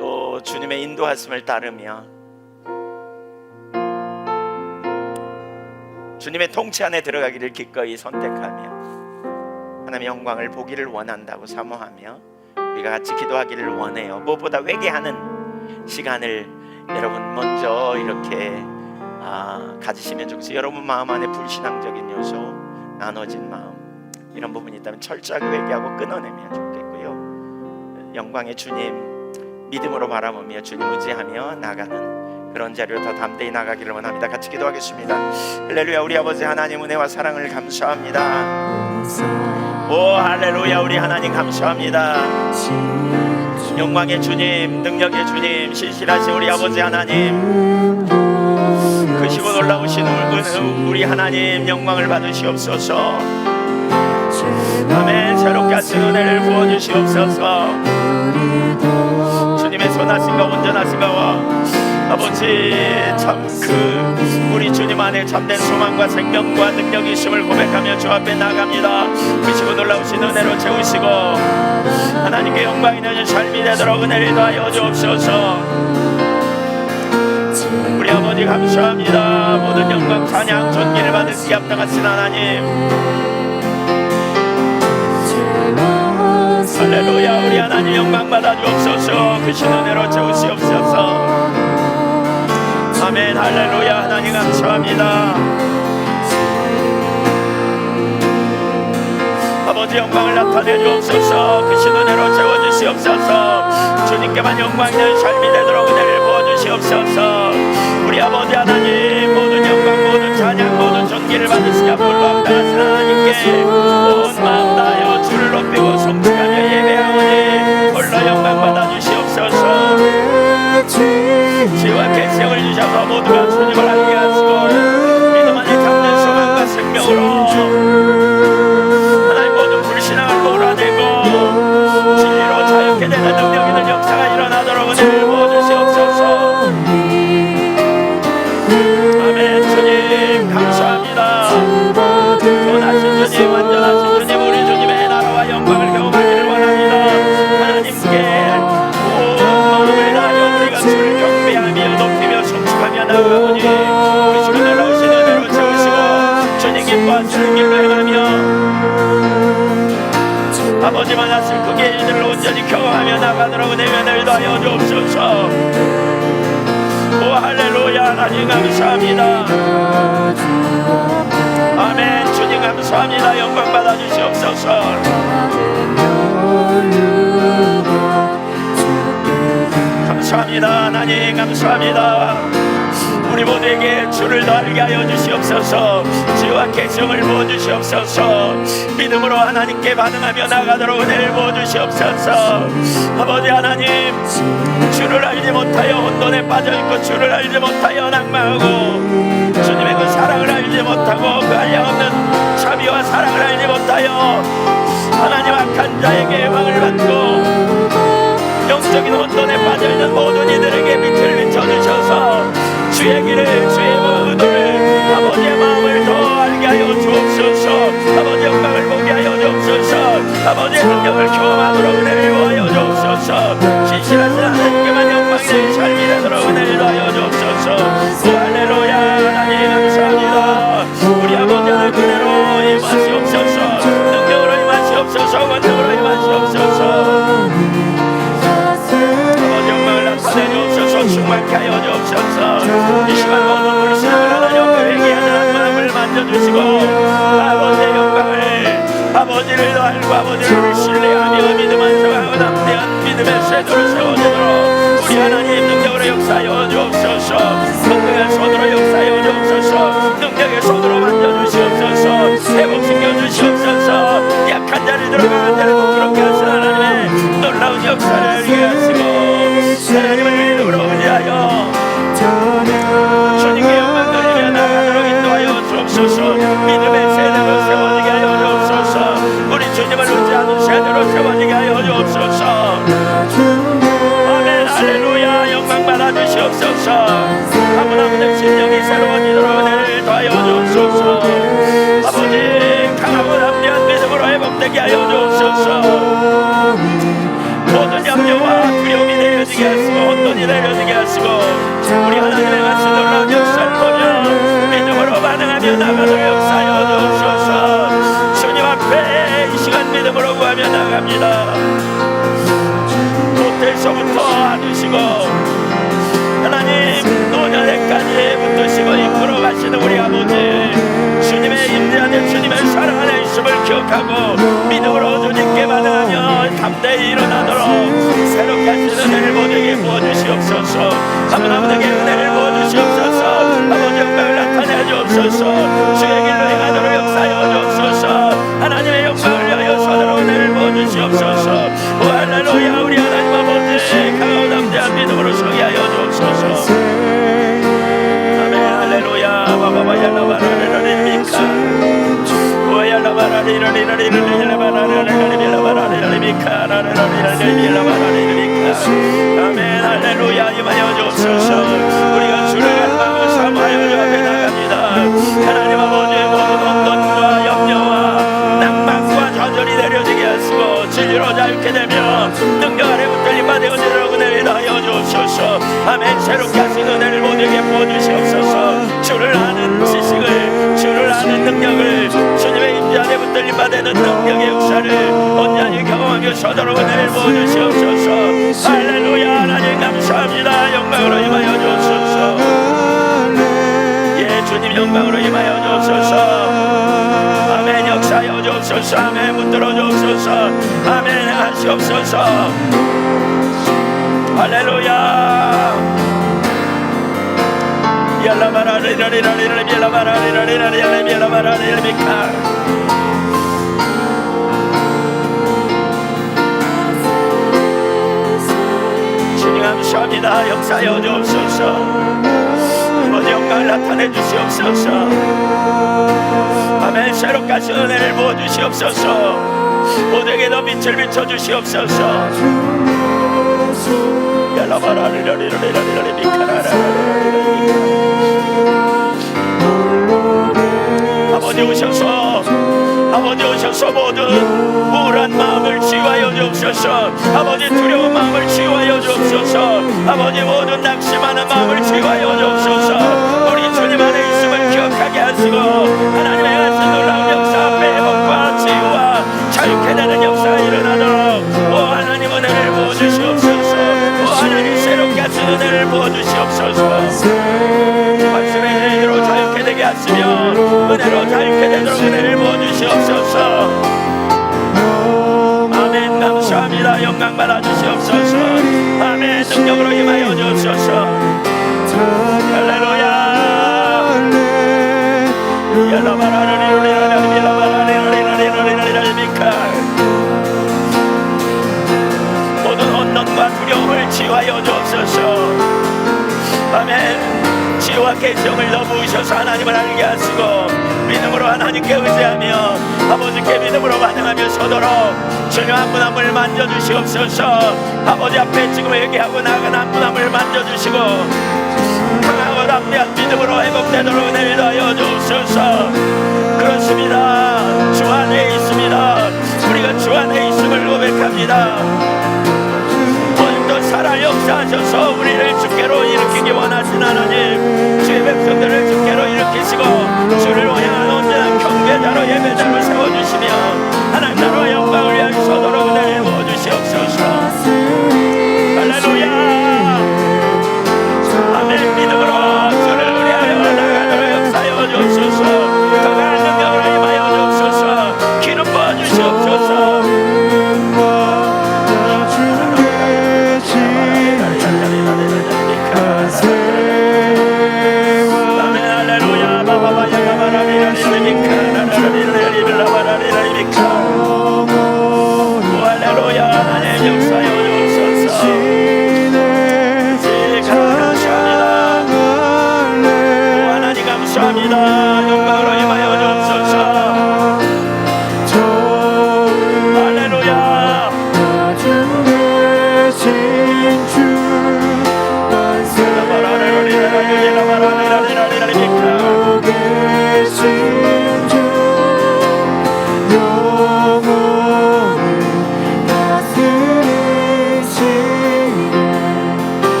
또 주님의 인도하심을 따르며 주님의 통치 안에 들어가기를 기꺼이 선택하며 하나님의 영광을 보기를 원한다고 사모하며 우리가 같이 기도하기를 원해요. 무엇보다 회개하는 시간을 여러분 먼저 이렇게 가지시면 좋겠어요. 여러분 마음 안에 불신앙적인 요소, 나눠진 마음 이런 부분이 있다면 철저하게 회개하고 끊어내면 좋겠고요. 영광의 주님 믿음으로 바라보며 주님 의지하며 나가는 그런 자리로 더 담대히 나가기를 원합니다. 같이 기도하겠습니다. 할렐루야. 우리 아버지 하나님 은혜와 사랑을 감사합니다. 오 할렐루야. 우리 하나님 감사합니다. 영광의 주님, 능력의 주님, 신실하신 우리 아버지 하나님, 크시고 놀라우신 우리 하나님 영광을 받으시옵소서. 아멘. 새롭게 하신 은혜를 부어주시옵소서. 주님의 선하신가 온전하신가 아버지 참 우리 주님 안에 참된 소망과 생명과 능력이 있음을 고백하며 주 앞에 나갑니다. 크시고 놀라우신 은혜로 채우시고 하나님께 영광이 되는 삶이 되도록 은혜를 더하여 주옵소서. 우리 아버지 감사합니다. 모든 영광 찬양 존귀를 받으시기 합당하신 하나님, 할렐루야. 우리 하나님 영광 받아 주옵소서. 크신 은혜로 채우시옵소서. 아멘. 할렐루야. 하나님 감사합니다. 아버지 영광을 나타내 주옵소서. 크신 은혜로 채워주시옵소서. 주님께만 영광이 되는 삶이 되도록 은혜를 부어주시옵소서. 우리 아버지 하나님 모든 영광 모든 찬양 모든 존귀를 받으시기 앞으로 합당하신 하나님께 온 마음 다하여 주를 높이고 성취하며 예배하오니 홀로 영광 받아주시옵소서. 지와 계시형을 주셔서 모두가 주님을 알게 하시고 믿음 안에 참된 소망과 생명으로 하나님 모든 불신앙을 몰아내고 진리로 자유케 되는 능력 있는 역사가 일어나도록 은혜를 부어주시옵소서. 아멘. 주님 감사합니다. 선하신 주님, 완전하신 주님, 우리 주님의 나라와 영광을 경험하기를 원합니다. 하나님께 마음을 다하여 우리가 주를 경배하며 높이며 송축하며 나아가오니 크시고 놀라우신 은혜로 채우시고 주님 기뻐하시는 길로 행하며 아버지만 하실 그의 일들을 온전히 경험하며 나가도록 은혜를 더하여 주옵소서. 오 할렐루야. 하나님 감사합니다. 아멘. 주님 감사합니다. 영광 받아주시옵소서. 감사합니다. 하나님 감사합니다. 우리 모두에게 주를 더 알게 하여 주시옵소서. 지와 계시형을 부어주시옵소서. 믿음으로 하나님께 반응하며 나가도록 은혜를 부어주시옵소서. 아버지 하나님, 주를 알지 못하여 혼돈에 빠져있고 주를 알지 못하여 낭망하고 주님의 그 사랑을 알지 못하고 그 한량없는 자비와 사랑을 알지 못하여 하나님 악한 자에게 해방을 받고 영적인 혼돈에 빠져있는 모든 이들에게 빛을 비춰주셔서 주의 길을 주의 의도를 아버지의 마음을 더 알게 하여 주옵소서. 아버지의 영광을 보게 하여 주옵소서. 아버지의 능력을 경험하도록 은혜를 구하여 주옵소서. 신실하신 하나님께만 영광이 되는 삶이 되도록 은혜를 더하여 주옵소서. 오 할렐루야. 하나님 감사합니다. 우리 아버지 하나님 그대로 임하시옵소서. 능력으로 임하시옵소서. 권능으로 임하시옵소서. 주옵소서. 충만케 하여 주옵소서. 이 시간 모든 불신앙을 하나님 회개하는 마음을 만져주시고 아버지의 영광을 아버지를 더 알고 아버지를 신뢰하며 믿음 안성하고 담대한 믿음의 쇠도를 세워주도록 우리 하나님 능력으로 역사하여 주옵소서. 능력의 손으로 역사하여 주옵소서. 능력의 손으로 만져주시옵소서. 회복시켜 내려지게 하여 주옵소서. 모든 염려와 두려움이 내려지게 하시고 혼돈이 내려지게 하시고 우리 하나님의 같이 놀라운 역사를 보며 믿음으로 반응하며 나가도록 역사하여 주옵소서. 주님 앞에 이 시간 믿음으로 구하며 나갑니다. 모태에서부터 안으시고 하나님 노년에까지 붙드시고 이끌어 가시는 우리 아버지, 주님의 임재 안에 주님의 사랑 안에 있음을 기억하고 믿음으로 주님께 반응하며 담대히 일어나도록 새롭게 하시는 은혜를 모두에게 부어주시옵소서. 아버지에게 은혜를 부어주시옵소서. 아버지 영광을 나타내 주옵소서. 주의 길로 행하도록 역사하여 주옵소서. 하나님의 영광을 위하여 서도록 은혜를 부어주시옵소서. 오 할렐루야. 우리 하나님 아버지 강하고 담대한 믿음으로 서게 하여 주옵소서. 아멘. 할렐루야. 바바바야라바라리라리미카 아멘. 할렐루야. 임하여 주옵소서. 우리가 주를 갈망하며 사모하여 주 앞에 나갑니다. 하나님 아버지의 모든 혼돈과 염려와 낭만과 좌절이 내려지게 하시고 진리로 자유케 되며 능력 아래 붙들림 받은 은혜로 은혜를 하여 주옵소서. 아멘. 새롭게 하신 은혜를 모두에게 부어주시옵소서. 주를 아는 지식을, 주를 아는 능력을, 주님의 임재 안에 붙들림 받는 능력의 역사를 온전히 경험하며 서도록 은혜를 부어주시옵소서. 할렐루야. 하나님 감사합니다. 영광으로 임하여 주옵소서. 예, 주님 영광으로 임하여 주옵소서. 아멘. 역사하여 주옵소서. 아멘. 붙들어 주옵소서. 아멘. 하시옵소서. 할렐루야. 주님 감사합니다. 역사하여 주옵소서. 아버지 영광을 나타내 주시옵소서. 아멘. 새롭게 하신 은혜를 부어주시옵소서. 모두에게 더 빛을 비춰주시옵소서. 아버지 오셔서, 아버지 오셔서 모든 우울한 마음을 치유하여 주옵소서. 아버지 두려운 마음을 치유하여 주옵소서. 아버지 모든 낙심하는 마음을 치유하여 주옵소서. 우리 주님 안에 있음을 기억하게 하시고 하나님의 하신 놀라운 역사 앞에 회복과 치유와 자유케 되는 역사가 일어나도록 오 하나님 은혜를 부어주시옵소서. 오 하나님 새롭게 하신 은혜를 부어주시옵소서. 말씀의 은혜로 자유케 되게 하시며 은혜로 자유케 되도록 은혜를 부어주시옵소서. 아멘. 감사합니다. 영광 받아주시옵소서. 아멘. 능력으로 임하여 주옵소서. 할렐루야. 모든 혼돈과 두려움을 치유하여 주옵소서. 아멘. 지혜와 계시형을 더 부으셔서 하나님을 알게 하시고 믿음으로 하나님께 의지하며 아버지께 믿음으로 반응하며 서도록 주님 한 분 한 분을 만져주시옵소서. 아버지 앞에 지금 회개하고 나간 한 분 한 분을 만져주시고 강하고 담대한 믿음으로 회복되도록 은혜를 더하여 주옵소서. 그렇습니다. 주 안에 있습니다. 우리가 주 안에 있음을 고백합니다. 오늘도 살아 역사하셔서 우리를 주께로 일으키기 원하신 하나님, 주의 백성들을 주께로 일으키시고 주를 향한 온전한 경배자로 예배자로 세워주시며 하나님 나라와 영광을 위하여 서도록 은혜를 부어주시옵소서. 할렐루야. 아멘. 믿음으로 주를 위하여 나가도록 역사하여 주옵소서. 강한 능력으로 임하여 주옵소서.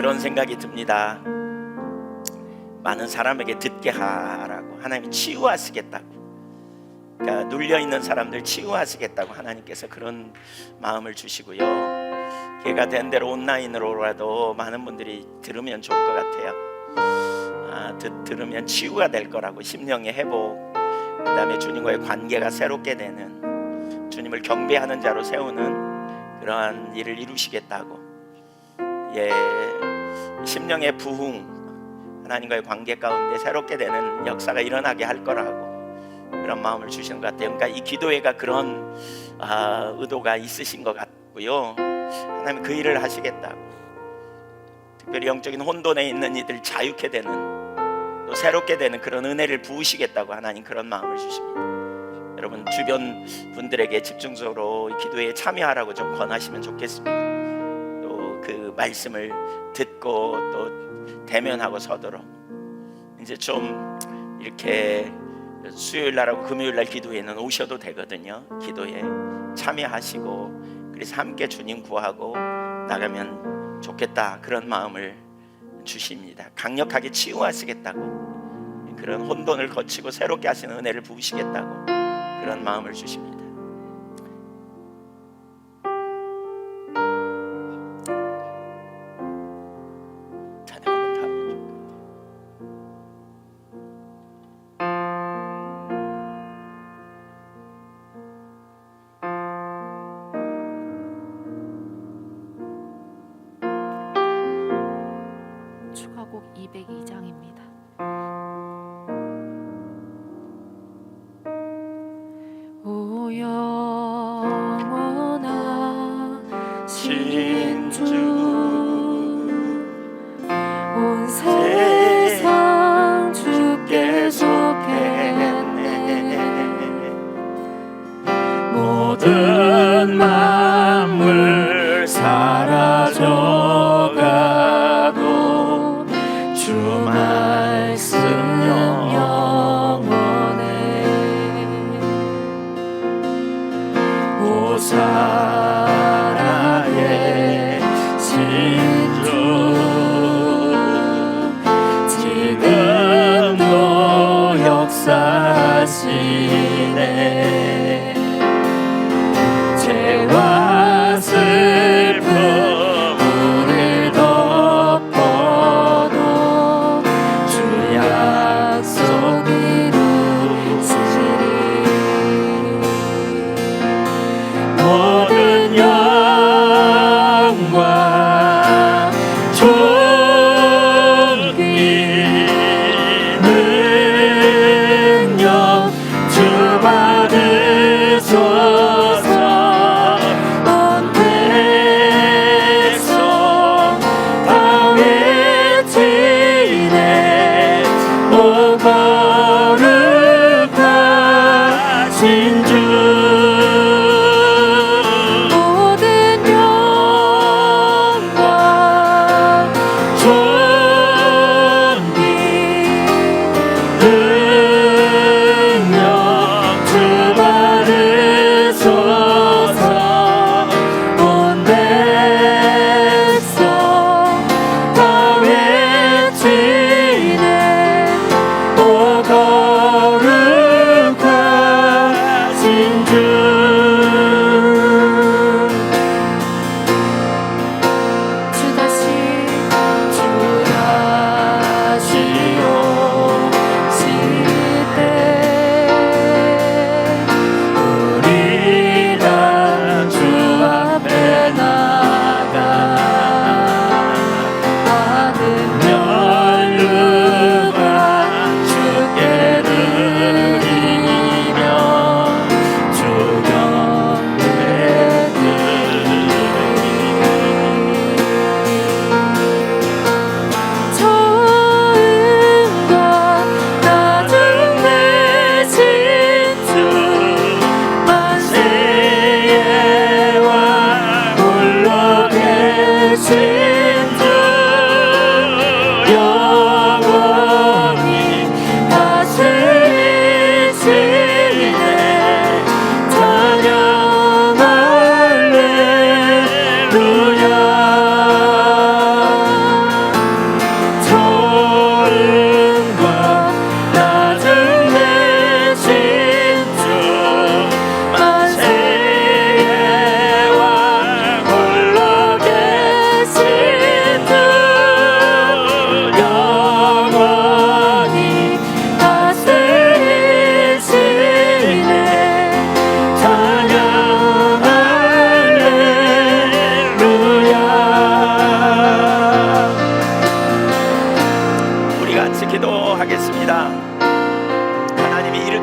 그런 생각이 듭니다. 많은 사람에게 듣게 하라고 하나님이 치유하시겠다고, 그러니까 눌려있는 사람들 치유하시겠다고 하나님께서 그런 마음을 주시고요. 기회가 된 대로 온라인으로라도 많은 분들이 들으면 좋을 것 같아요. 들으면 치유가 될 거라고, 심령의 회복, 그 다음에 주님과의 관계가 새롭게 되는, 주님을 경배하는 자로 세우는 그러한 일을 이루시겠다고, 심령의 부흥, 하나님과의 관계 가운데 새롭게 되는 역사가 일어나게 할 거라고 그런 마음을 주시는 것 같아요. 그러니까 이 기도회가 그런 의도가 있으신 것 같고요. 하나님 그 일을 하시겠다고, 특별히 영적인 혼돈에 있는 이들 자유케 되는, 또 새롭게 되는 그런 은혜를 부으시겠다고 하나님 그런 마음을 주십니다. 여러분 주변 분들에게 집중적으로 이 기도회에 참여하라고 좀 권하시면 좋겠습니다. 또 그 말씀을 듣고 또 대면하고 서도록, 이제 좀 이렇게 수요일날하고 금요일날 기도회는 오셔도 되거든요. 기도에 참여하시고 그래서 함께 주님 구하고 나가면 좋겠다, 그런 마음을 주십니다. 강력하게 치유하시겠다고, 그런 혼돈을 거치고 새롭게 하시는 은혜를 부으시겠다고 그런 마음을 주십니다. 찬양 한번 더 하면 좋을 것 같아요. 추가곡 202장입니다. 오 영원하신 주, 온 세상 주께 속했네. 모든 만물 사라져가도 주 말씀 영원해. 살아계 신주, 지금도 역사하시네. 죄와 슬픔 우릴 덮어도 주 약속 이루시리. 모든 영광 존귀 능력 주 받으시네.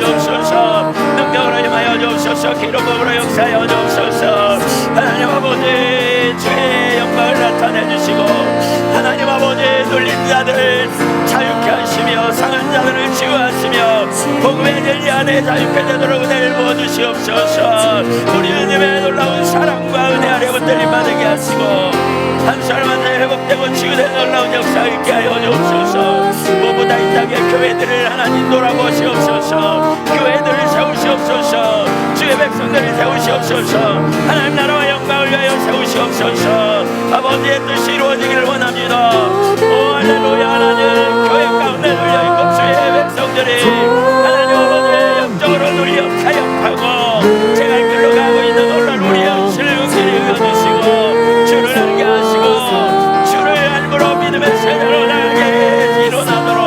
주옵소서. 능력으로 임하여 주옵소서. 기름으로 역사하여 주옵소서. 하나님 아버지 주의 영광을 나타내 주시고 하나님 아버지 눌린 자들을 자유케 하시며 상한 자들을 치유하시며 복음의 진리 안에 자유케 되도록 은혜를 부어주시옵소서. 우리 주님의 놀라운 사랑과 은혜 아래 흔들림 받게 하시고 한 사람한테 회복되고 치유된 놀라운 역사 있게 하여 주옵소서. 무엇보다 이 땅의 교회들을 하나님 돌아보시옵소서. 교회들을 세우시옵소서. 주의 백성들을 세우시옵소서. 하나님 나라와 영광을 위하여 세우시옵소서. 아버지의 뜻이 이루어지기를 원합니다. 오 할렐루야. 하나님 교회 가운데 눌려있고 주의 백성들이 하나님 아버지의 영적으로 눌려 타협하고 제가 길로 가고 있는 놀란 우리의 현실을 응실히 여겨주시고 주를 알게 하시고 주를 알므로 믿음의 세대로 나가게 일어나도록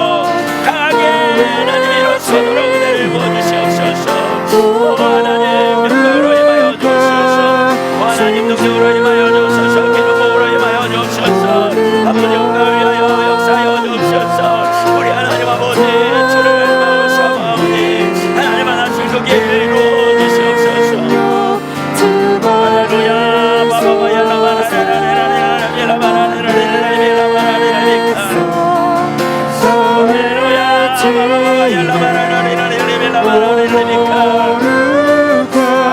강하게 하나님 일어서도록 은혜를 부어주시옵소서. 오 하나님 능력으로 임하여 주옵소서. 오 하나님 능력으로 임하여 주옵소서. 기름으로 임하여 주옵소서. 아버지 영광을 위하여 역사하여 주옵소서. 우리 하나님 아버지 주를 알므로 사모하오니 하나님 하나씩 그 길을 이루어 주시옵소서. 할렐루야. 바바바야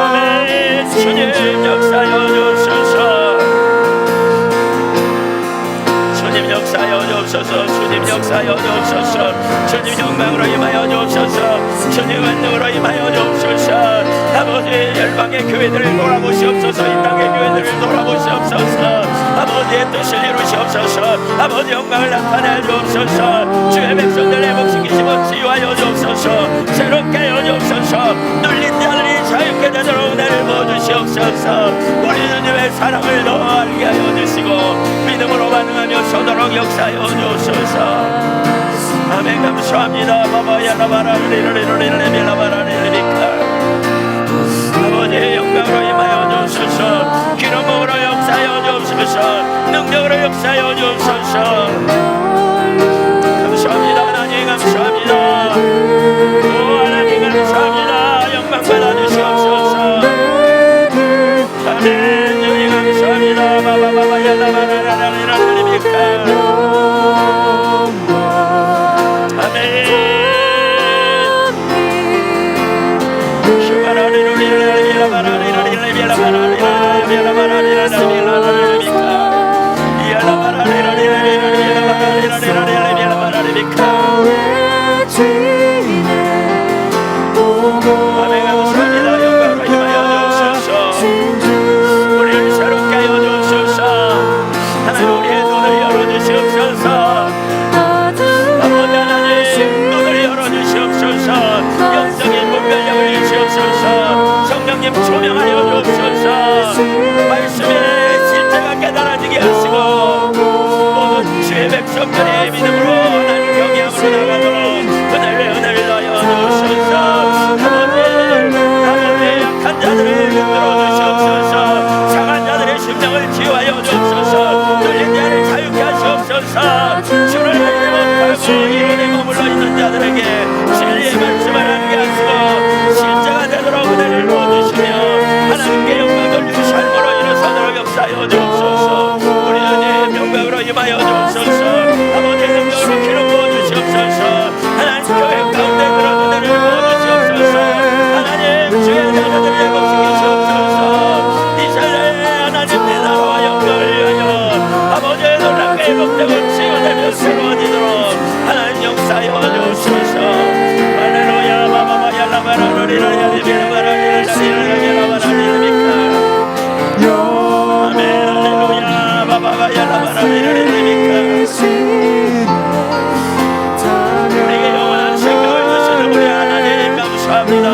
아멘. 주님 역사여 주옵소서. 주님 역사여 주옵소서. 주님 역사여 주옵소서. 주님 영광으로 임하여 주옵소서. 주님 은혜로 임하여 주옵소서. 아버지 열방의 교회들을 돌아보시옵소서. 이 땅의 교회들을 돌아보시옵소서. 아버지의 뜻을 이루시옵소서. 아버지 영광을 나타내 주옵소서. 주의 백성들 회복시키시고 치유하여 주옵소서. 새롭게 하여 주옵소서. 눌린 자들이 자유케 되도록 은혜를 부어주시옵소서. 우리 주님의 사랑을 더 알게 하여 주시고 믿음으로 반응하며 서도록 역사하여 주옵소서. 아멘. 감사합니다. 아버지의 영광으로 임하여 주옵소서. 기름으로 역사하여 주옵소서. 능력으로 역사하여 주옵소서. 감사합니다. 하나님 감사합니다. 오 하나님 감사합니다. 영광 받아주시옵소서. 아멘. 주님 감사합니다. 바바바바 얄라바라라라라라라리비카. 아멘. 명하여 주옵소서. 말씀의 실제가 깨달아지게 하시고 모든 주의 백성들의 믿음으로 하나님 경외함으로 나가도록 은혜를 더하여 주옵소서. 아버지 약한 자들을 흔들어 주시옵소서. 상한 자들의 심령을 치유하여 주옵소서. 뚫린 자를 자유케 하시옵소서. 주를 알지 못하고 이론에 머물러 있는 자들에게 진리의 말씀을 알게 하시고 실제가 되도록 은혜를 부어주시며 하나님께 영광 돌리고 삶으로 일어서도록 역사하여 주옵소서. 우리 주님 영광으로 임하여 주옵소서. 아버지 능력으로 기름 부어주시옵소서. 하나님 교회 가운데 그런 은혜를 부어주시옵소서. 하나님 주의 자녀들을 회복시키시옵소서. 이스라엘의 하나님 내 나라와 영광을 위하여 아버지의 놀랍게 회복되고 치유되며 새로워지도록 하나님 역사하여 주옵소서. 할렐루야 바바바 yar라바라리라 아멘. 할렐루야 바바바 yar라바라리라 우리에게 영원한 생명을 주시는 우리 하나님 감사합니다.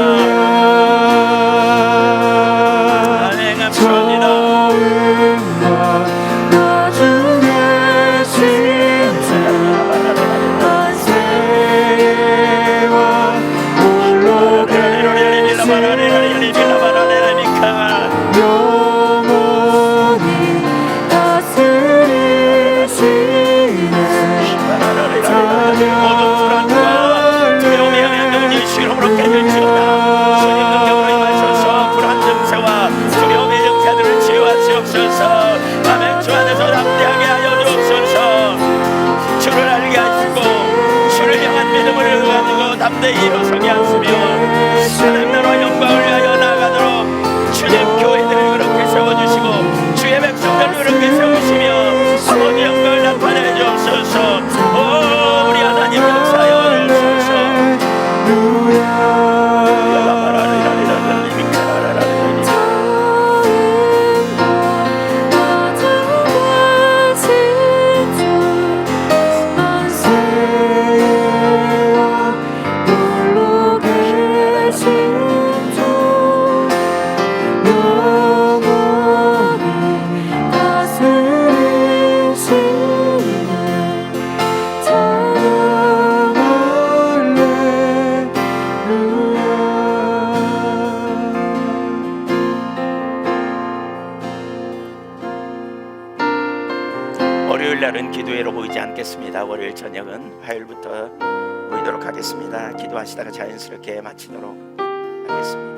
하나님 감사합니다. 담대히 일어서게 하시며 하나님 나라 영광을 위하여 나아가도록 주님 교회들을 그렇게 세워주시고 주의 백성들을 그렇게 세우시며 아버지 영광을 나타내 주옵소서. 오 우리 하나님 역사하여 주옵소서. 월요일 날은 기도회로 모이지 않겠습니다. 월요일 저녁은 화요일부터 모이도록 하겠습니다. 기도하시다가 자연스럽게 마치도록 하겠습니다.